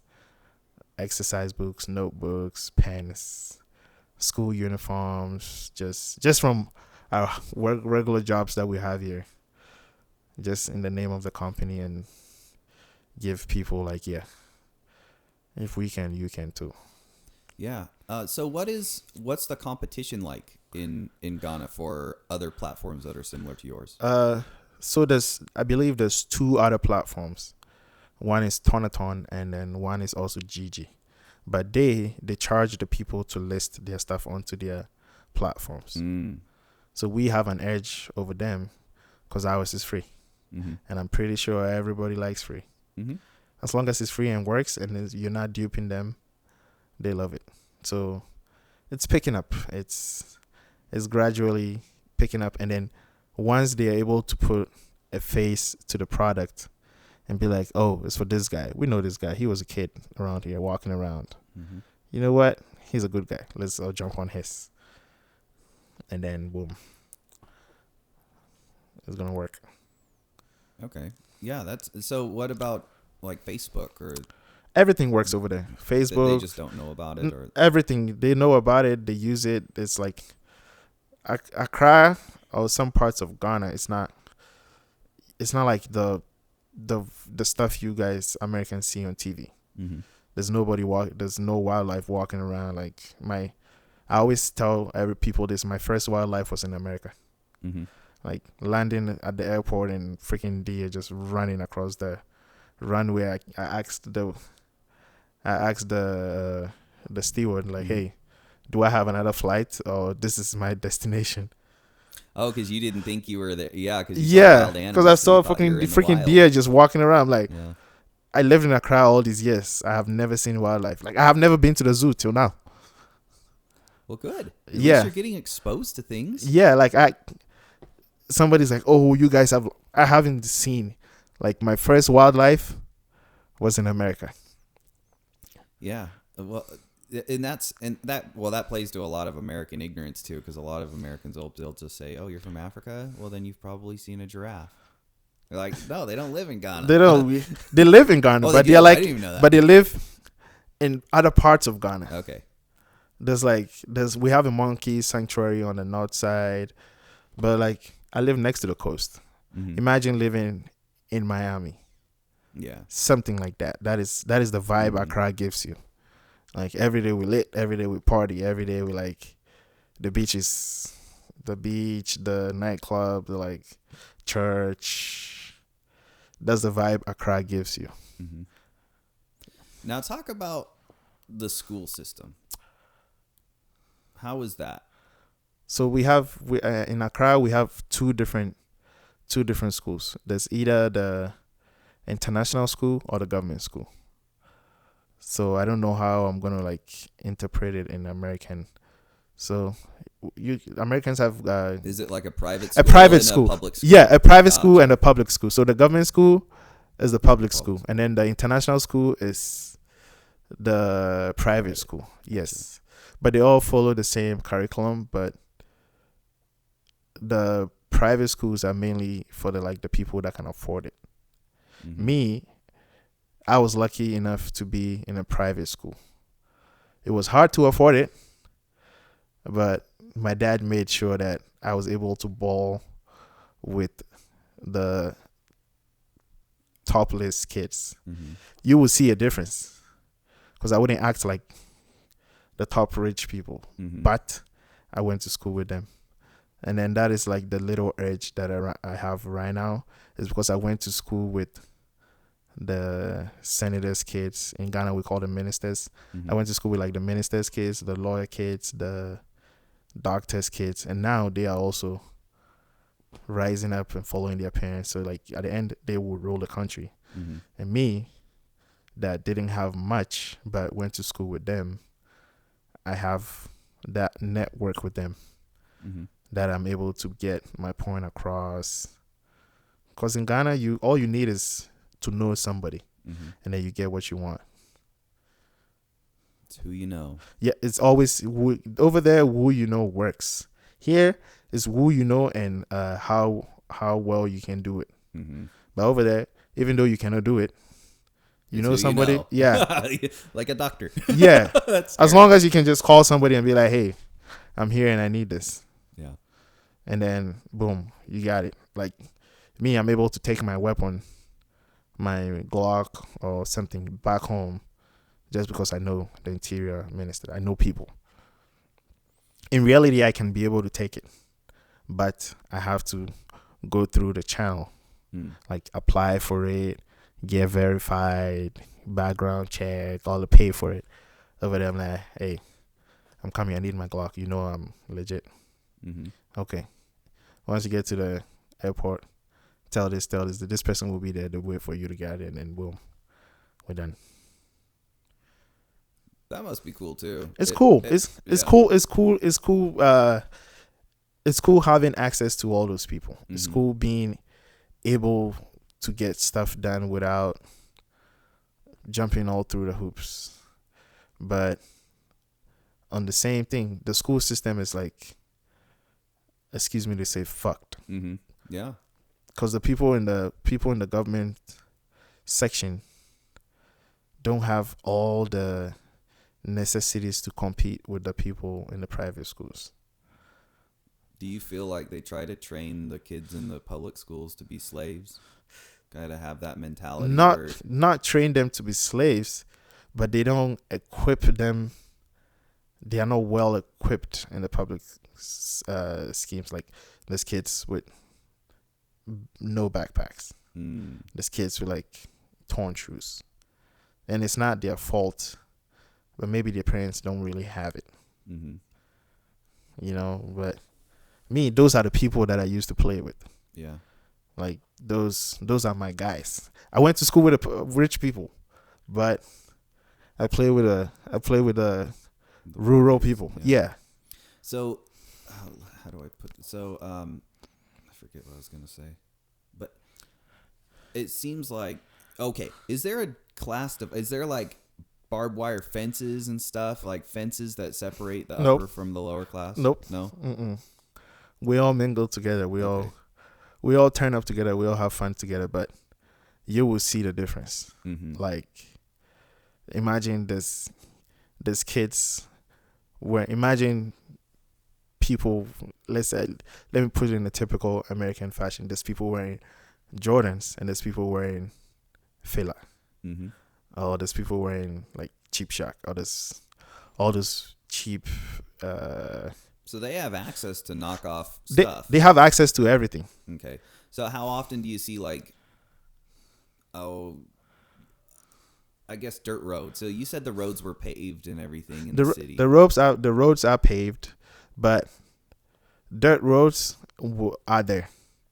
exercise books, notebooks, pens, school uniforms, just from our regular jobs that we have here, just in the name of the company, and give people like, yeah, if we can, you can too. Yeah. So what's the competition like in Ghana for other platforms that are similar to yours? So I believe there's two other platforms. One is Tonaton and then one is also Gigi. But they charge the people to list their stuff onto their platforms. So we have an edge over them because ours is free. And I'm pretty sure everybody likes free. As long as it's free and works and you're not duping them, they love it. So it's picking up. It's gradually picking up. And then once they're able to put a face to the product and be like, oh, it's for this guy. We know this guy. He was a kid around here walking around. You know what? He's a good guy. Let's all jump on his. And then boom. It's going to work. Okay. Yeah, so what about like Facebook or everything works over there. Facebook. They just don't know about it, or everything. They know about it. They use it. It's like Accra or some parts of Ghana. It's not like the stuff you guys Americans see on TV. There's no wildlife walking around. Like I always tell every people this. My first wildlife was in America. Like landing at the airport and freaking deer just running across the runway. I asked the steward like, hey, do I have another flight or this is my destination? Oh, because you didn't think you were there. Yeah, because I saw freaking deer just walking around. I'm like, yeah. I lived in Accra all these years. I have never seen wildlife. Like I have never been to the zoo till now. Well, good. At Yeah. least you're getting exposed to things. Yeah, like somebody's like, oh, you guys have. I haven't seen. Like my first wildlife was in America. Yeah. Well, that plays to a lot of American ignorance too, because a lot of Americans they'll just say, "Oh, you're from Africa? Well, then you've probably seen a giraffe." They're like, "No, they don't live in Ghana." They don't. They live in Ghana, Oh, but they they're do? like, I didn't even know that. but they live in other parts of Ghana. Okay. We have a monkey sanctuary on the north side, but like I live next to the coast. Mm-hmm. Imagine living in Miami. Yeah. Something like that. That is the vibe Accra gives you. Like every day we lit, every day we party, every day we like the beaches, the beach, the nightclub, the like church. That's the vibe Accra gives you. Mm-hmm. Now talk about the school system. How is that? So we in Accra we have two different schools. There's either the international school or the government school. So I don't know how I'm gonna like interpret it in American. So Americans have Is it like a private a private school? A public school? Yeah, a private school and a public school. So the government school is the public school, and then the international school is the private school. Yes, but they all follow the same curriculum. But the private schools are mainly for the people that can afford it. Mm-hmm. Me, I was lucky enough to be in a private school. It was hard to afford it, but my dad made sure that I was able to ball with the top list kids. Mm-hmm. You will see a difference because I wouldn't act like the top rich people, but I went to school with them. And then that is like the little edge that I have right now is because I went to school with the senators' kids. In Ghana, we call them ministers. Mm-hmm. I went to school with like the ministers' kids, the lawyer kids, the doctors' kids, and now they are also rising up and following their parents. So like at the end, they will rule the country. Mm-hmm. And me, that didn't have much but went to school with them, I have that network with them. Mm-hmm. That I'm able to get my point across. Because in Ghana, all you need is to know somebody, and then you get what you want. It's who you know. Yeah, it's always over there. Who you know works. Here is who you know and how well you can do it. Mm-hmm. But over there, even though you cannot do it, you know somebody. You know. Yeah, like a doctor. Yeah, as long as you can just call somebody and be like, "Hey, I'm here and I need this." Yeah. And then, boom, you got it. Like me, I'm able to take my weapon, my Glock or something back home just because I know the interior minister. I know people. In reality, I can be able to take it, but I have to go through the channel, like apply for it, get verified, background check, all the pay for it. Over there, I'm like, hey, I'm coming. I need my Glock. You know I'm legit. Mm-hmm. Okay. Once you get to the airport, tell this that this person will be there to wait for you to get in, and boom, we're done. That must be cool too. It's cool. It's cool. It's cool. It's cool. It's cool having access to all those people. Mm-hmm. It's cool being able to get stuff done without jumping all through the hoops. But on the same thing, the school system is like, excuse me to say, fucked. Mm-hmm. Yeah. Because the people in the government section don't have all the necessities to compete with the people in the private schools. Do you feel like they try to train the kids in the public schools to be slaves? Gotta have that mentality. Not train them to be slaves, but they don't equip them. They are not well equipped in the public schemes. Like there's kids with no backpacks. There's kids with like torn shoes, and it's not their fault, but maybe their parents don't really have it. Mm-hmm. You know, but me, those are the people that I used to play with. Yeah, like those are my guys. I went to school with rich people, but I play with rural people. Yeah. So, how do I put this? So, I forget what I was gonna say, but it seems like, okay, is there a class? Is there like barbed wire fences and stuff, like fences that separate the Nope. upper from the lower class? Nope. No. Mm-mm. We all mingle together. We all turn up together. We all have fun together. But you will see the difference. Mm-hmm. Like, imagine this kids imagine people. Let's say, let me put it in a typical American fashion. There's people wearing Jordans and there's people wearing Fila. Mm-hmm. Or there's people wearing like Cheap Shack. Or there's all those cheap. So they have access to knockoff They stuff. they have access to everything. Okay. So how often do you see like, I guess dirt roads. So you said the roads were paved and everything in the city. The roads are paved, but dirt roads are there.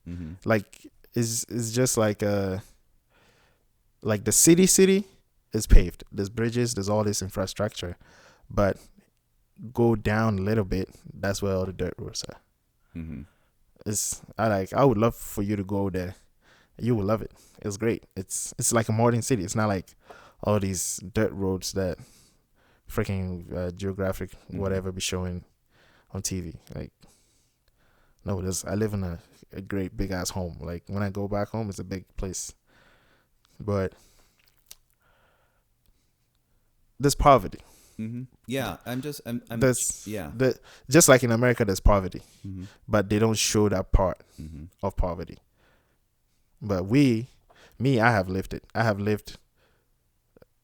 Mm-hmm. Like it's just like the city is paved. There's bridges. There's all this infrastructure, but go down a little bit. That's where all the dirt roads are. Mm-hmm. I would love for you to go there. You will love it. It's great. It's like a modern city. It's not like all these dirt roads that freaking geographic whatever be showing on TV. Like, no, I live in a great big ass home. Like when I go back home, it's a big place. But there's poverty. Mm-hmm. Yeah, Just like in America, there's poverty, mm-hmm. but they don't show that part Mm-hmm. of poverty. But I have lived it. I have lived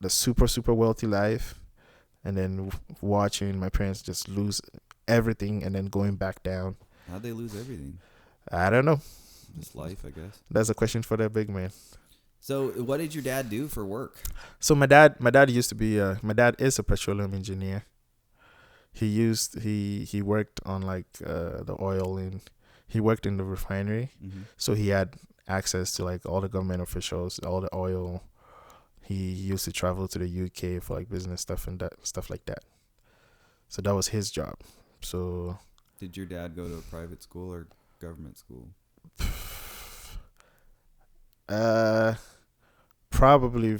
the super, super wealthy life, and then watching my parents just lose everything and then going back down. How'd they lose everything? I don't know. Just life, I guess. That's a question for that big man. So what did your dad do for work? So my dad used to be my dad is a petroleum engineer. He worked on like the oil, and he worked in the refinery. Mm-hmm. So he had access to like all the government officials, all the oil. He used to travel to the UK for like business stuff and stuff like that. So that was his job. So did your dad go to a private school or government school? Probably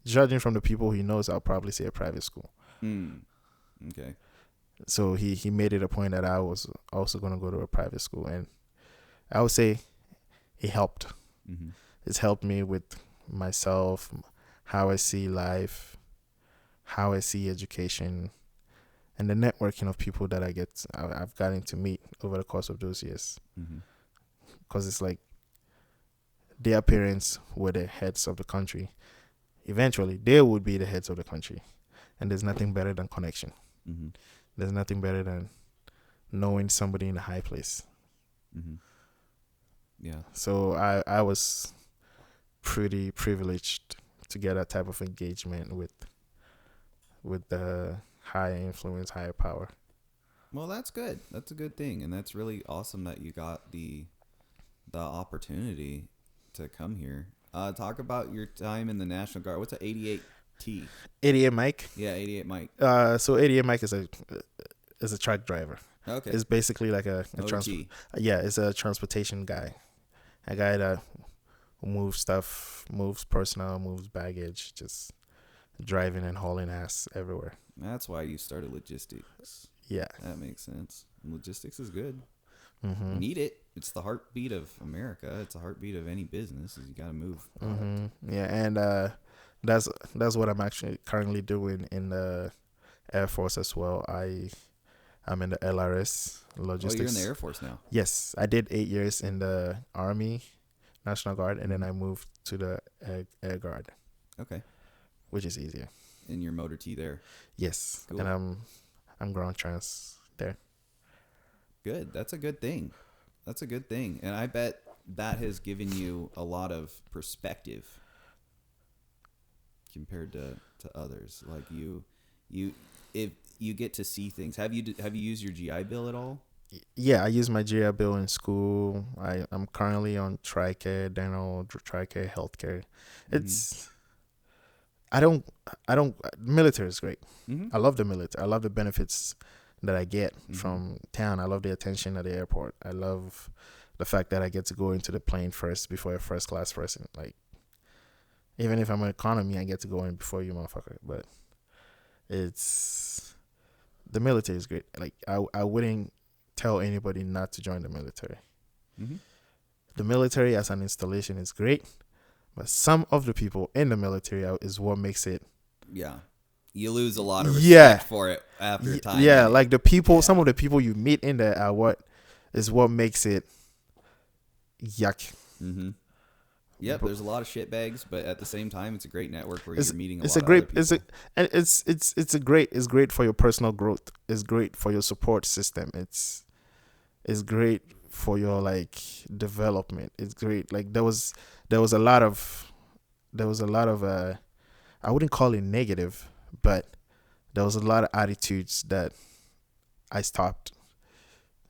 judging from the people he knows, I'll probably say a private school. Okay. So he made it a point that I was also going to go to a private school, and I would say it helped. Mm-hmm. It's helped me with myself, how I see life, how I see education, and the networking of people that I've gotten to meet over the course of those years. Mm-hmm. Because it's like their parents were the heads of the country. Eventually, they would be the heads of the country. And there's nothing better than connection. Mm-hmm. There's nothing better than knowing somebody in a high place. Mm-hmm. Yeah. So I was pretty privileged to get that type of engagement with the higher influence, higher power. Well, that's good. That's a good thing, and that's really awesome that you got the opportunity to come here. Talk about your time in the National Guard. What's a 88T? 88 Mike. Yeah, 88 Mike. So 88 Mike is a truck driver. Okay. It's basically like a it's a transportation guy, a guy that moves stuff, moves personnel, moves baggage, just driving and hauling ass everywhere. That's why you started logistics. Yeah, that makes sense. Logistics is good. Mm-hmm. You need it. It's the heartbeat of America. It's the heartbeat of any business. Is you got to move. Mm-hmm. Yeah, and that's what I'm actually currently doing in the Air Force as well. I'm in the LRS logistics. Oh, you're in the Air Force now. Yes, I did 8 years in the Army National Guard, and then I moved to the Air Guard. Okay. Which is easier. And your motor T there. Yes, cool. And I'm ground trans there. Good. That's a good thing. That's a good thing. And I bet that has given you a lot of perspective compared to others. Like if you get to see things. Have you used your GI Bill at all? Yeah, I use my GI Bill in school. I'm currently on TRICARE, dental, TRICARE, healthcare. It's military is great. Mm-hmm. I love the military. I love the benefits that I get from town. I love the attention at the airport. I love the fact that I get to go into the plane first before a first class person. Like, Even if I'm an economy, I get to go in before you, motherfucker. But it's the military is great. Like I wouldn't tell anybody not to join the military. Mm-hmm. The military as an installation is great, but some of the people in the military is what makes it. Yeah. You lose a lot of respect for it after time. Yeah, like the people, some of the people you meet in there are what makes it yuck. Mm-hmm. Yep, there's a lot of shitbags, but at the same time, it's a great network where you're meeting it's a lot of other people. It's great for your personal growth. It's great for your support system. It's great for your like development. It's great. Like there was a lot of I wouldn't call it negative, but there was a lot of attitudes that I stopped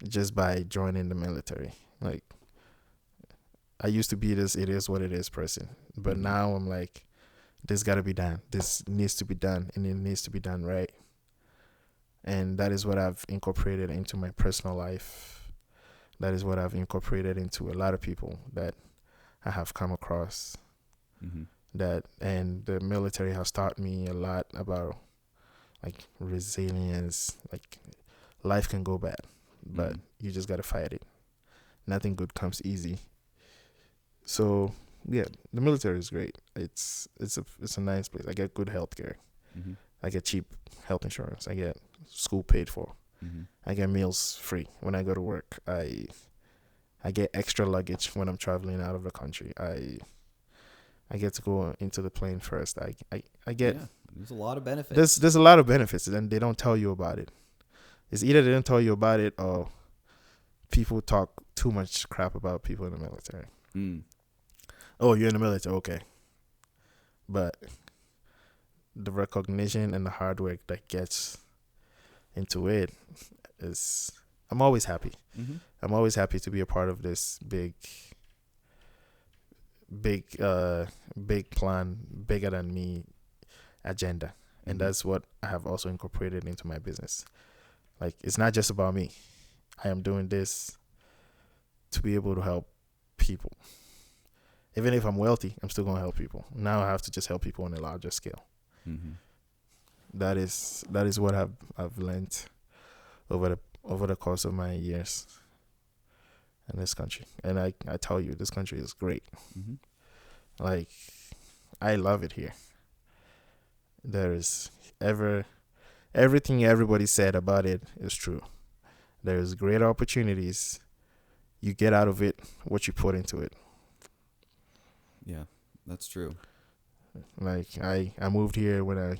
just by joining the military. Like I used to be this it is what it is person, but now I'm like, this got to be done. This needs to be done, and it needs to be done right. And that is what I've incorporated into my personal life. That is what I've incorporated into a lot of people that I have come across. Mm-hmm. And the military has taught me a lot about like resilience. Like life can go bad, but you just got to fight it. Nothing good comes easy. So yeah, the military is great. It's a nice place. I get good health care. Mm-hmm. I get cheap health insurance. I get school paid for. Mm-hmm. I get meals free when I go to work. I get extra luggage when I'm traveling out of the country. I get to go into the plane first. I get there's a lot of benefits. There's a lot of benefits, and they don't tell you about it. It's either they don't tell you about it or people talk too much crap about people in the military. Oh, you're in the military, okay. But the recognition and the hard work that gets into it is, I'm always happy. Mm-hmm. I'm always happy to be a part of this big plan, bigger than me agenda. And that's what I have also incorporated into my business. Like, it's not just about me. I am doing this to be able to help people. Even if I'm wealthy, I'm still going to help people. Now I have to just help people on a larger scale. Mm-hmm. That is what I've learned over the course of my years in this country. And I tell you, this country is great. Mm-hmm. Like, I love it here. There is everything everybody said about it is true. There is great opportunities. You get out of it what you put into it. Yeah, that's true. Like I moved here when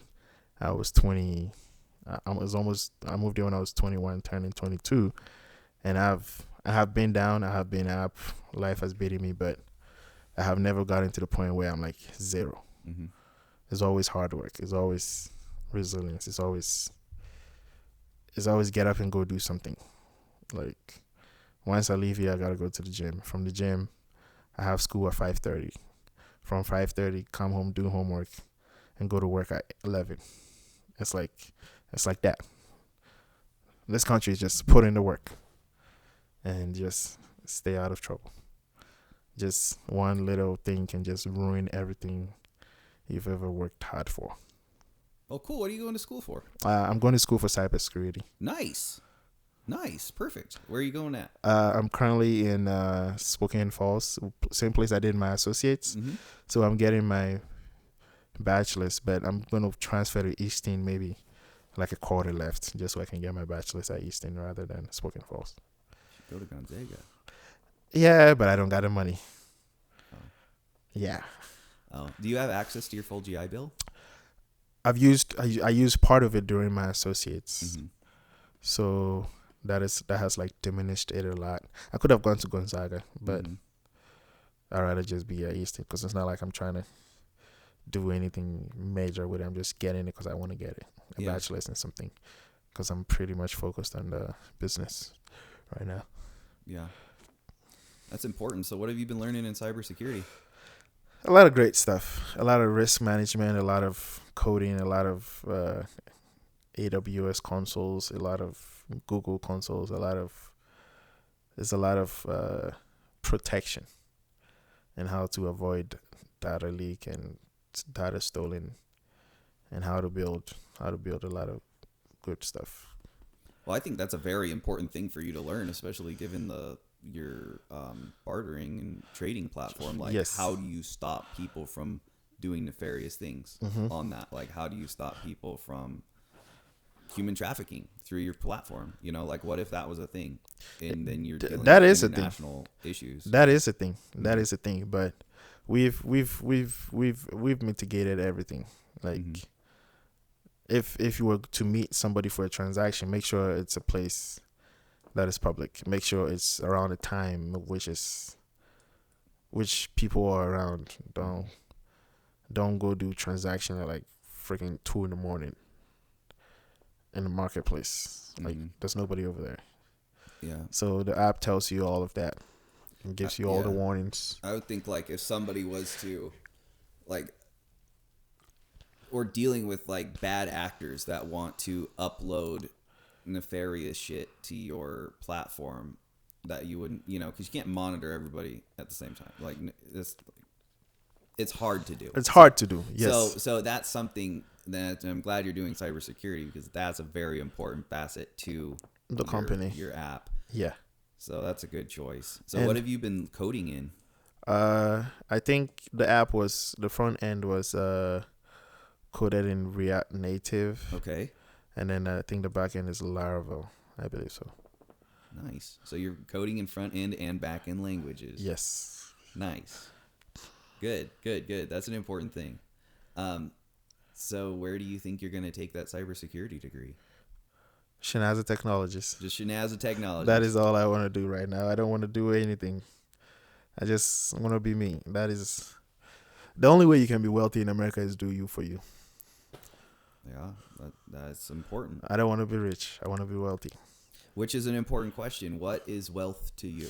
I was 20. I moved here when I was 21, turning 22, and I have been down, I have been up. Life has beaten me, but I have never gotten to the point where I'm like zero. Mm-hmm. It's always hard work. It's always resilience. It's always get up and go do something. Like once I leave here, I gotta go to the gym. From the gym, I have school at 5:30. From 5:30, come home, do homework, and go to work at 11. It's like that. This country is just put in the work and just stay out of trouble. Just one little thing can just ruin everything you've ever worked hard for. Oh, cool. What are you going to school for? I'm going to school for cybersecurity. Nice. Perfect. Where are you going at? I'm currently in Spokane Falls, same place I did my associates. Mm-hmm. So I'm getting my bachelor's, but I'm going to transfer to Easton, maybe like a quarter left, just so I can get my bachelor's at Easton rather than Spokane Falls. Go to Gonzaga. Yeah, but I don't got the money. Oh. Yeah. Oh, do you have access to your full GI Bill? I used part of it during my associates. Mm-hmm. So that has like diminished it a lot. I could have gone to Gonzaga, but I'd rather just be at Easton because it's not like I'm trying to do anything major with it. I'm just getting it because I want to get it. A bachelor's in something because I'm pretty much focused on the business right now. Yeah. That's important. So what have you been learning in cybersecurity? A lot of great stuff. A lot of risk management, a lot of coding, a lot of AWS consoles, a lot of Google consoles, there's a lot of protection and how to avoid data leak and data stolen, and how to build a lot of good stuff. Well, I think that's a very important thing for you to learn, especially given your bartering and trading platform. Like, Yes. how do you stop people from doing nefarious things on that? Like, how do you stop people from human trafficking through your platform? You know, like, what if that was a thing, and then you're dealing That with is a thing. international issues? That is a thing. That is a thing. But we've mitigated everything. Like, if you were to meet somebody for a transaction, make sure it's a place that is public. Make sure it's around a time which people are around. Don't go do transaction at like freaking 2 a.m. in the marketplace. Like, there's nobody over there. Yeah. So the app tells you all of that and gives you all the warnings. I would think, like, if somebody was to, like, or dealing with like bad actors that want to upload nefarious shit to your platform, that you wouldn't, you know, because you can't monitor everybody at the same time. Like, it's hard to do. It's hard to do. Yes. So that's something that I'm glad you're doing, cybersecurity, because that's a very important facet to the company, your app. Yeah. So that's a good choice. So what have you been coding in? I think the front end was coded in React Native. Okay. And then I think the back end is Laravel. I believe so. Nice. So you're coding in front end and back end languages. Yes. Nice. Good. That's an important thing. So where do you think you're going to take that cybersecurity degree? Shinaza Technologies. Just Shinaza Technologies. That is all I want to do right now. I don't want to do anything. I just want to be me. That is the only way you can be wealthy in America, is do you for you. Yeah, that's important. I don't want to be rich. I want to be wealthy. Which is an important question. What is wealth to you?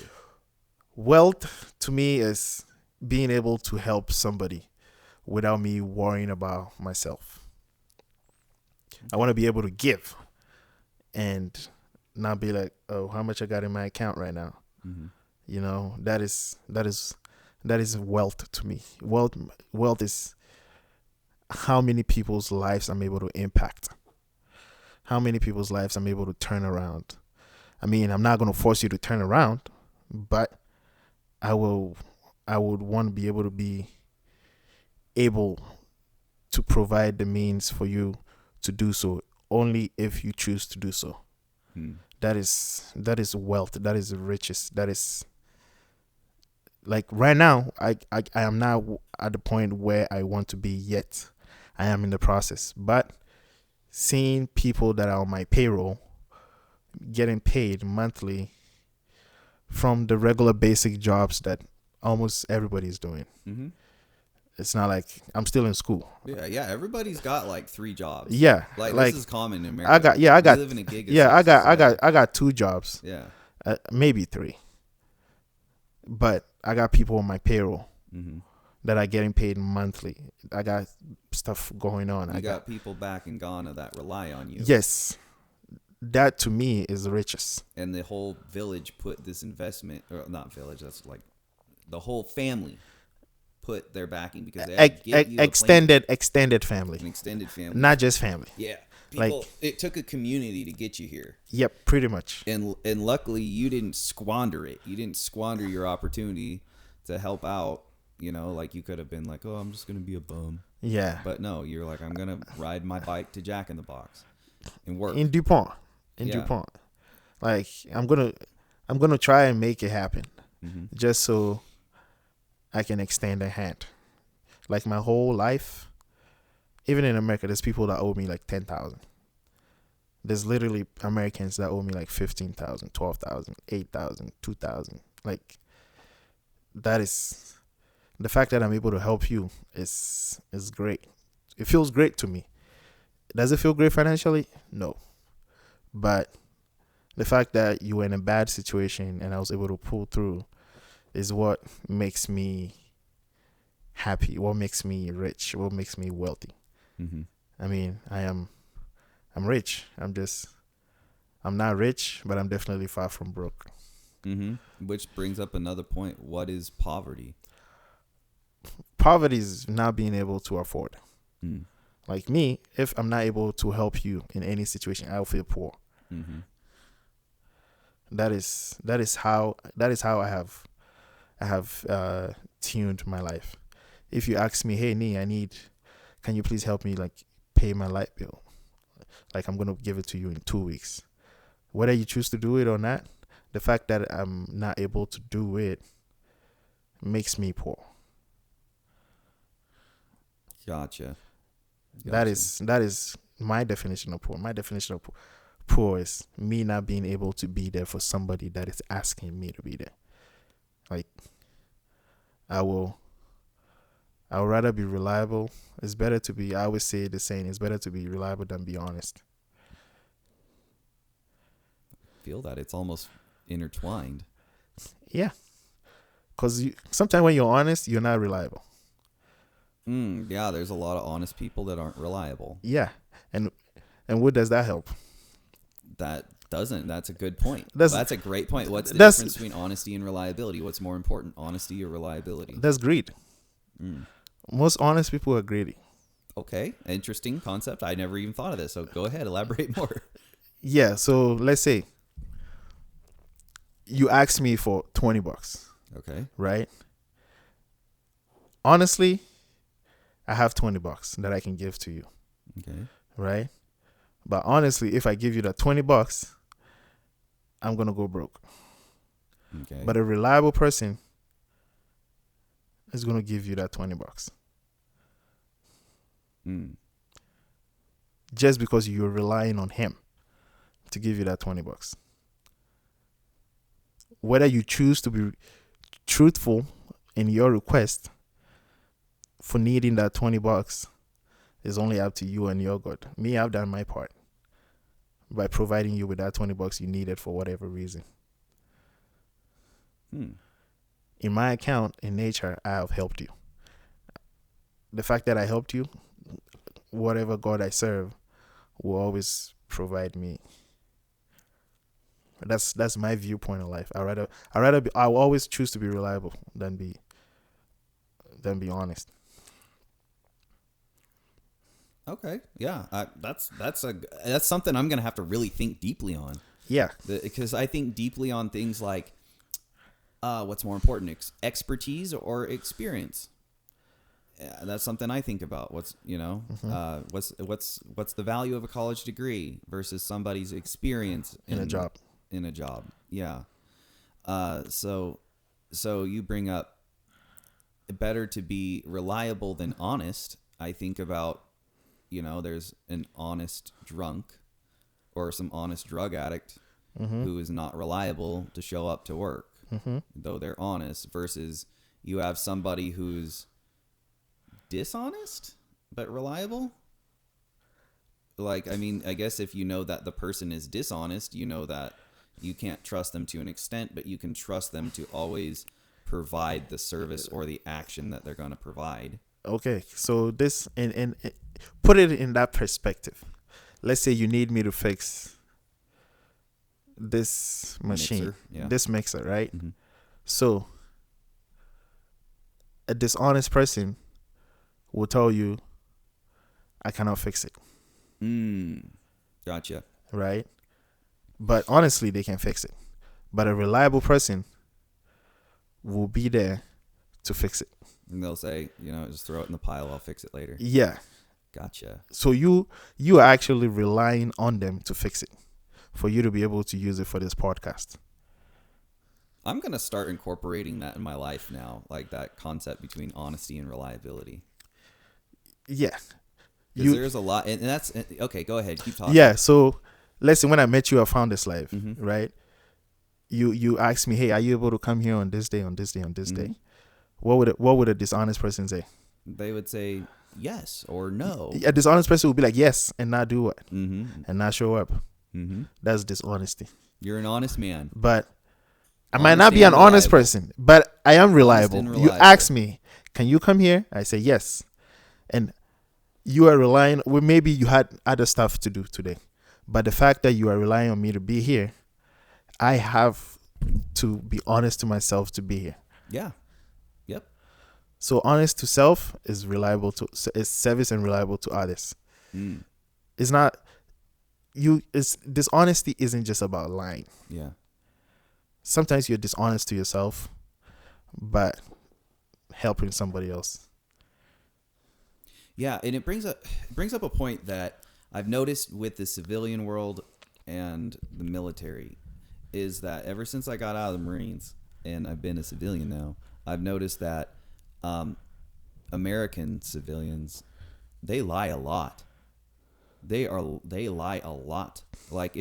Wealth to me is being able to help somebody without me worrying about myself. I want to be able to give and not be like, oh, how much I got in my account right now. You know, that is wealth to me. Wealth is how many people's lives I'm able to impact, how many people's lives I'm able to turn around. I mean, I'm not going to force you to turn around, but I would want to be able to provide the means for you to do so, only if you choose to do so. That is wealth. That is riches. That is, like, right now, I am not at the point where I want to be yet. I am in the process. But seeing people that are on my payroll getting paid monthly from the regular basic jobs that almost everybody is doing. It's not like I'm still in school. Yeah. Everybody's got like 3 jobs. Yeah, like this is common in America. I got. We live in a gig. Yeah, I got 2 jobs. Yeah, maybe 3. But I got people on my payroll that are getting paid monthly. I got stuff going on. I got people back in Ghana that rely on you. Yes, that to me is the richest. And the whole village put this investment, or not village. That's like the whole family put their backing, because they extended family, an extended family, not just family. Yeah, people. It took a community to get you here. Yep, pretty much. And luckily, you didn't squander it. You didn't squander your opportunity to help out. You know, like, you could have been like, oh, I'm just gonna be a bum. Yeah. But no, you're like, I'm gonna ride my bike to Jack in the Box and work in DuPont. DuPont. Like, I'm gonna try and make it happen, just so I can extend a hand. Like, my whole life, even in America, there's people that owe me like 10,000. There's literally Americans that owe me like 15,000, 12,000, 8,000, 2,000. Like, that is the fact that I'm able to help you is great. It feels great to me. Does it feel great financially? No. But the fact that you were in a bad situation and I was able to pull through is what makes me happy, what makes me rich, what makes me wealthy. I mean, I'm rich. I'm not rich, but I'm definitely far from broke. Which brings up another point. What is poverty? poverty is not being able to afford. Mm. Like me, if I'm not able to help you in any situation, I'll feel poor. Mm-hmm. That is how I have tuned my life. If you ask me, hey Nii, can you please help me like pay my light bill? Like I'm gonna give it to you in 2 weeks. Whether you choose to do it or not, the fact that I'm not able to do it makes me poor. Gotcha. That is my definition of poor. My definition of poor is me not being able to be there for somebody that is asking me to be there. Like I would rather be reliable. It's better to be, I always say the saying, it's better to be reliable than be honest. Feel that it's almost intertwined. Yeah. Because sometimes when you're honest, you're not reliable. Yeah, there's a lot of honest people that aren't reliable. Yeah. And what does that help? That doesn't. That's a good point. That's a great point. What's the difference between honesty and reliability? What's more important, honesty or reliability? That's greed. Most honest people are greedy. Okay, interesting concept. I never even thought of this. So go ahead, elaborate more. Yeah, so let's say you ask me for $20. Okay. Right? Honestly, I have $20 that I can give to you. Okay. Right? But honestly, if I give you that $20, I'm going to go broke. Okay. But a reliable person is going to give you that $20. Just because you're relying on him to give you that $20. Whether you choose to be truthful in your request for needing that $20 is only up to you and your God. Me, I've done my part by providing you with that $20 you needed for whatever reason. In my account, in nature, I have helped you. The fact that I helped you, whatever God I serve will always provide me. That's my viewpoint of life. I will always choose to be reliable than be honest. Okay. Yeah. That's something I'm gonna have to really think deeply on. Yeah. Because I think deeply on things like, what's more important, expertise or experience? Yeah, that's something I think about. What's the value of a college degree versus somebody's experience in a job? In a job, yeah. So you bring up better to be reliable than honest. I think about, there's an honest drunk or some honest drug addict who is not reliable to show up to work, though they're honest, versus you have somebody who's dishonest but reliable. Like, I mean, I guess if you know that the person is dishonest, you know that you can't trust them to an extent, but you can trust them to always provide the service or the action that they're going to provide. Okay, so this and put it in that perspective. Let's say you need me to fix this machine, this mixer, right? So a dishonest person will tell you, I cannot fix it. Gotcha. Right? But honestly, they can fix it. But a reliable person will be there to fix it. And they'll say, just throw it in the pile. I'll fix it later. Yeah. Gotcha. So you are actually relying on them to fix it for you to be able to use it for this podcast. I'm going to start incorporating that in my life now, like that concept between honesty and reliability. Yeah. Because there's a lot, and that's, okay, go ahead, keep talking. Yeah, so let's say when I met you, I found this life, right? You asked me, hey, are you able to come here on this day, on this day, on this day? What would a dishonest person say? They would say yes or no. A dishonest person would be like, yes, and not do what? And not show up. That's dishonesty. You're an honest man. But I might not be an honest person, but I am reliable. You ask me, can you come here? I say yes. And you are relying, well, maybe you had other stuff to do today, but the fact that you are relying on me to be here, I have to be honest to myself to be here. Yeah. Yep. So honest to self is service and reliable to others. It's not dishonesty isn't just about lying. Yeah. Sometimes you're dishonest to yourself, but helping somebody else. Yeah, and it brings up a point that I've noticed with the civilian world and the military is that ever since I got out of the Marines and I've been a civilian now, I've noticed that American civilians, they lie a lot. They lie a lot. Like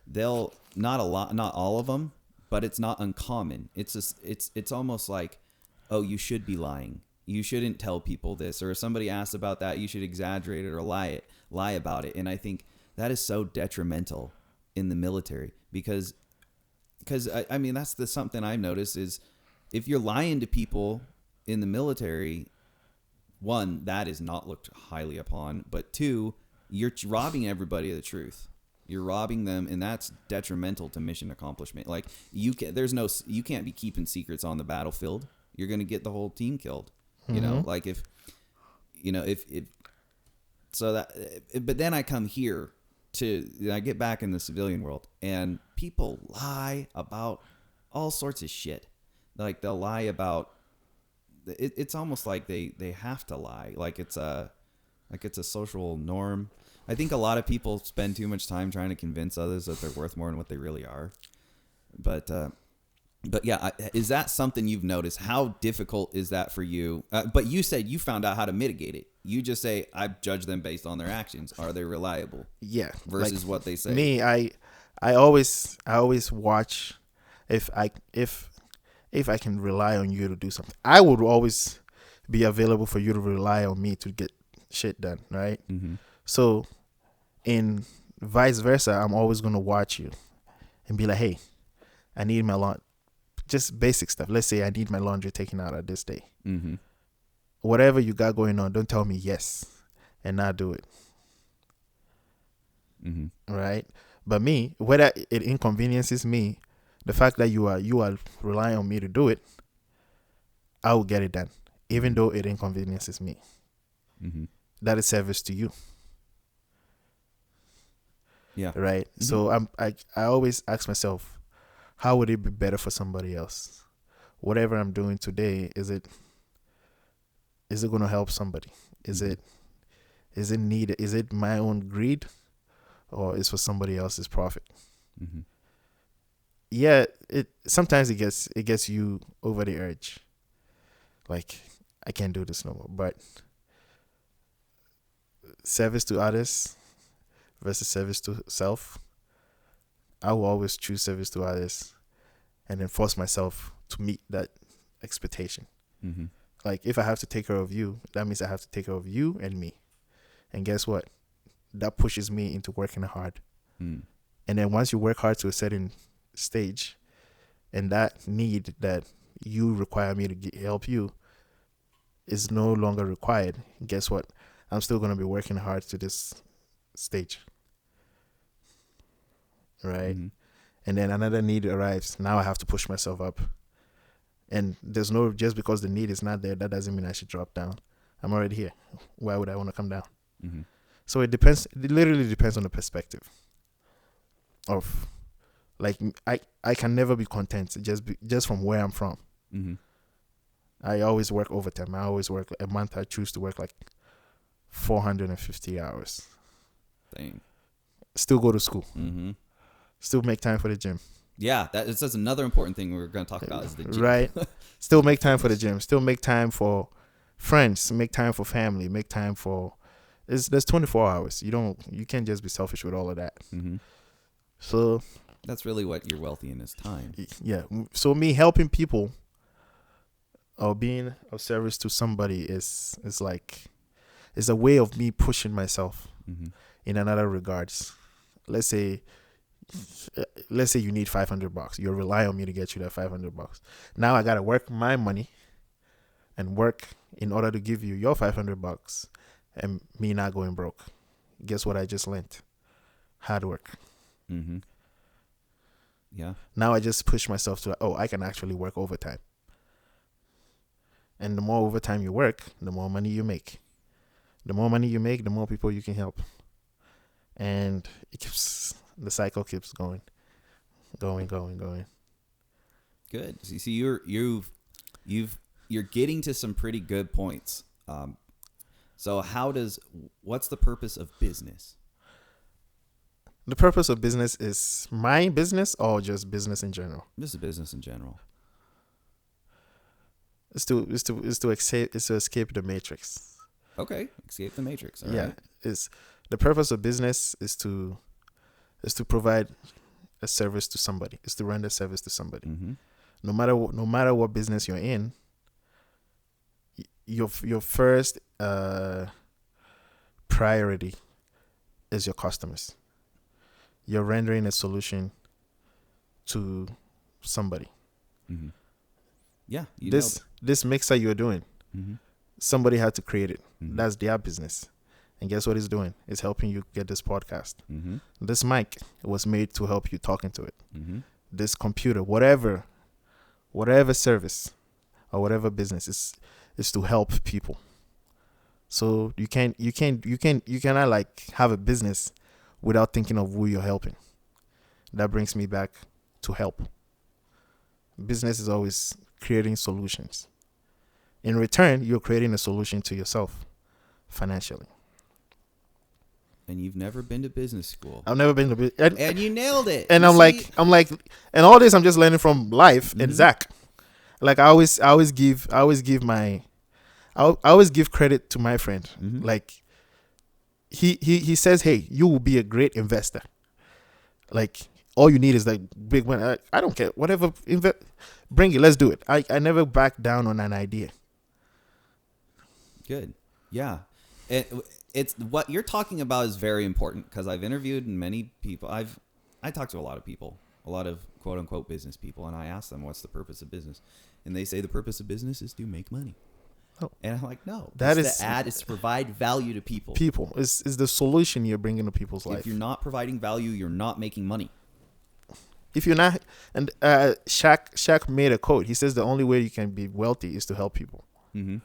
they'll not a lot, not all of them, but it's not uncommon. It's almost like, oh, you should be lying. You shouldn't tell people this, or if somebody asks about that, you should exaggerate it or lie about it. And I think that is so detrimental in the military because I mean that's something I've noticed is if you're lying to people in the military, one, that is not looked highly upon, but two, you're robbing everybody of the truth. You're robbing them, and that's detrimental to mission accomplishment. Like you can't be keeping secrets on the battlefield. You're going to get the whole team killed. You know, like if so that, but then I come here I get back in the civilian world and people lie about all sorts of shit. Like they'll lie about, it's almost like they have to lie. Like it's a social norm. I think a lot of people spend too much time trying to convince others that they're worth more than what they really are. But yeah, is that something you've noticed? How difficult is that for you? But you said you found out how to mitigate it. You just say, I judge them based on their actions. Are they reliable? Yeah. Versus what they say. Me, I always watch if I can rely on you to do something. I would always be available for you to rely on me to get shit done, right? Mm-hmm. So, in vice versa, I'm always going to watch you and be like, hey, I need my laundry. Just basic stuff. Let's say I need my laundry taken out at this day. Mm-hmm. Whatever you got going on, don't tell me yes and not do it. Mm-hmm. Right? But me, whether it inconveniences me, the fact that you are relying on me to do it, I will get it done, even though it inconveniences me. Mm-hmm. That is service to you. Yeah. Right. Mm-hmm. So I always ask myself, how would it be better for somebody else? Whatever I'm doing today, is it going to help somebody? Is it needed? Is it my own greed, or is for somebody else's profit? Mm-hmm. Yeah, sometimes it gets you over the edge. Like, I can't do this no more. But service to others versus service to self, I will always choose service to others and then force myself to meet that expectation. Mm-hmm. Like, if I have to take care of you, that means I have to take care of you and me. And guess what? That pushes me into working hard. Mm. And then once you work hard to a certain stage, and that need that you require me to help you is no longer required, guess what? I'm still going to be working hard to this stage. Right? Mm-hmm. And then another need arrives. Now I have to push myself up. And just because the need is not there, that doesn't mean I should drop down. I'm already here. Why would I want to come down? Mm-hmm. So it literally depends on the perspective of, like, I can never be content just from where I'm from. Mm-hmm. I always work overtime. I always work a month. I choose to work like 450 hours. Dang. Still go to school. Mm-hmm. Still make time for the gym. Yeah, that's another important thing we're going to talk about is the gym. Right. Still make time for the gym. Still make time for friends. Make time for family. Make time for... There's 24 hours. You can't just be selfish with all of that. Mm-hmm. So... That's really what you're wealthy in is time. Yeah. So me helping people or being of service to somebody is a way of me pushing myself in another regards. Let's say you need $500. You rely on me to get you that $500. Now I gotta work my money and work in order to give you your $500 and me not going broke. Guess what I just learned? Hard work. Mm-hmm. Yeah. Now I just push myself to, I can actually work overtime. And the more overtime you work, the more money you make. The more money you make, the more people you can help. And the cycle keeps going. Good. So you see, you're getting to some pretty good points. So what's the purpose of business? The purpose of business is my business or just business in general? This is business in general. It's to escape the matrix. Okay, escape the matrix. All yeah, right. The purpose of business is to provide a service to somebody. Is to render service to somebody. Mm-hmm. No matter what business you're in, your first priority is your customers. You're rendering a solution to somebody. Mm-hmm. Yeah. This mixer you're doing, mm-hmm. somebody had to create it. Mm-hmm. That's their business. And guess what it's doing? It's helping you get this podcast. Mm-hmm. This mic was made to help you talk into it. Mm-hmm. This computer, whatever service or whatever business is to help people. So you cannot like have a business without thinking of who you're helping. That brings me back to help. Business is always creating solutions. In return, you're creating a solution to yourself financially. And you've never been to business school. I've never been to business. And you nailed it. And I'm like, and all this I'm just learning from life and Zach. Like I always give credit to my friend. Mm-hmm. Like he says, hey, you will be a great investor. Like all you need is like big money. I don't care. Whatever, bring it. Let's do it. I never back down on an idea. Good. Yeah. It's what you're talking about is very important because I've interviewed many people. I talk to a lot of people, a lot of quote unquote business people, and I ask them what's the purpose of business, and they say the purpose of business is to make money. Oh. And I'm like, no, the ad is to provide value to people. People is the solution you're bringing to people's life. If you're not providing value, you're not making money. If you're not, and Shaq made a quote. He says the only way you can be wealthy is to help people. Mm-hmm.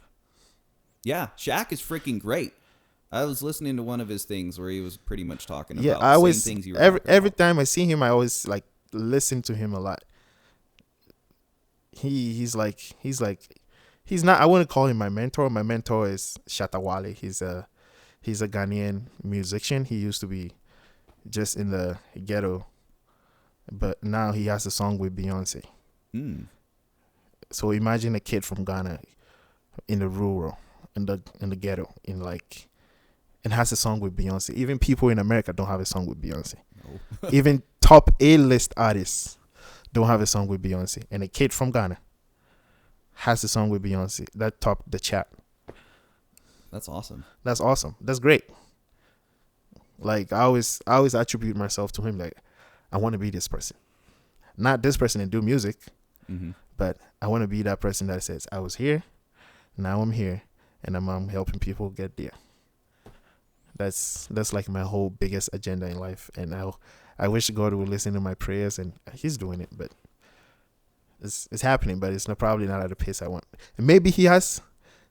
Yeah, Shaq is freaking great. I was listening to one of his things where he was pretty much talking about the same things you were every time I see him, I always like listen to him a lot. He's not. I wouldn't call him my mentor. My mentor is Shatta Wale. He's a Ghanaian musician. He used to be just in the ghetto, but now he has a song with Beyonce. Mm. So imagine a kid from Ghana in the rural, in the ghetto, and has a song with Beyonce. Even people in America don't have a song with Beyonce. No. Even top A-list artists don't have a song with Beyonce. And a kid from Ghana has a song with Beyonce that topped the chart. That's awesome. That's awesome. That's great. Like I always attribute myself to him. Like I want to be this person, not this person and do music, but I want to be that person that says I was here, now I'm here, and I'm helping people get there. That's like my whole biggest agenda in life, and I wish God would listen to my prayers, and He's doing it, but it's happening, but it's probably not at the pace I want. And maybe He has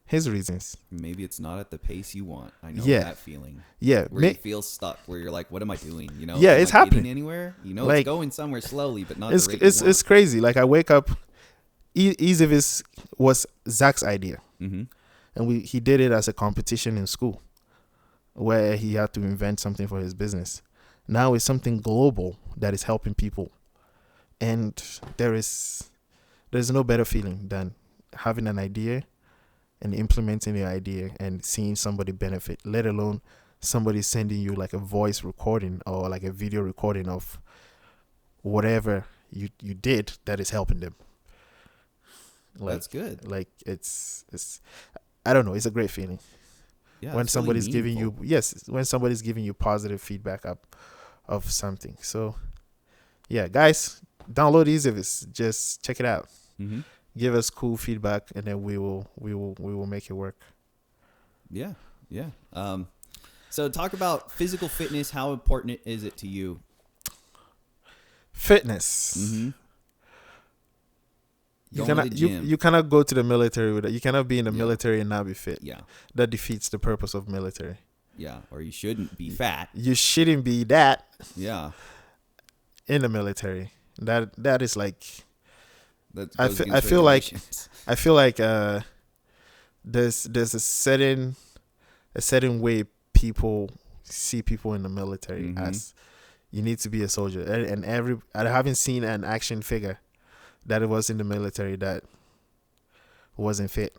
His reasons. Maybe it's not at the pace you want. I know that feeling. Yeah, where you feel stuck, where you're like, "What am I doing?" You know? Yeah, it's happening anywhere. You know, it's going somewhere slowly, but not. It's crazy. Like I wake up. Ease of This was Zach's idea, and he did it as a competition in school, where he had to invent something for his business. Now it's something global that is helping people, and there's no better feeling than having an idea and implementing the idea and seeing somebody benefit, let alone somebody sending you like a voice recording or like a video recording of whatever you did that is helping them. Like, that's good. Like it's I don't know, it's a great feeling. Yeah, when somebody's really giving you positive feedback of something. So yeah, guys, download Ease of It. Just check it out. Give us cool feedback, and then we will make it work. Yeah. So talk about physical fitness. How important is it to you? Fitness. Going to the gym. You cannot go to the military with it. You cannot be in the military and not be fit. Yeah. That defeats the purpose of military. Yeah, or you shouldn't be fat. You shouldn't be that. Yeah. In the military. That is like I feel like there's a certain way people see people in the military as you need to be a soldier, and I haven't seen an action figure that it was in the military that wasn't fit.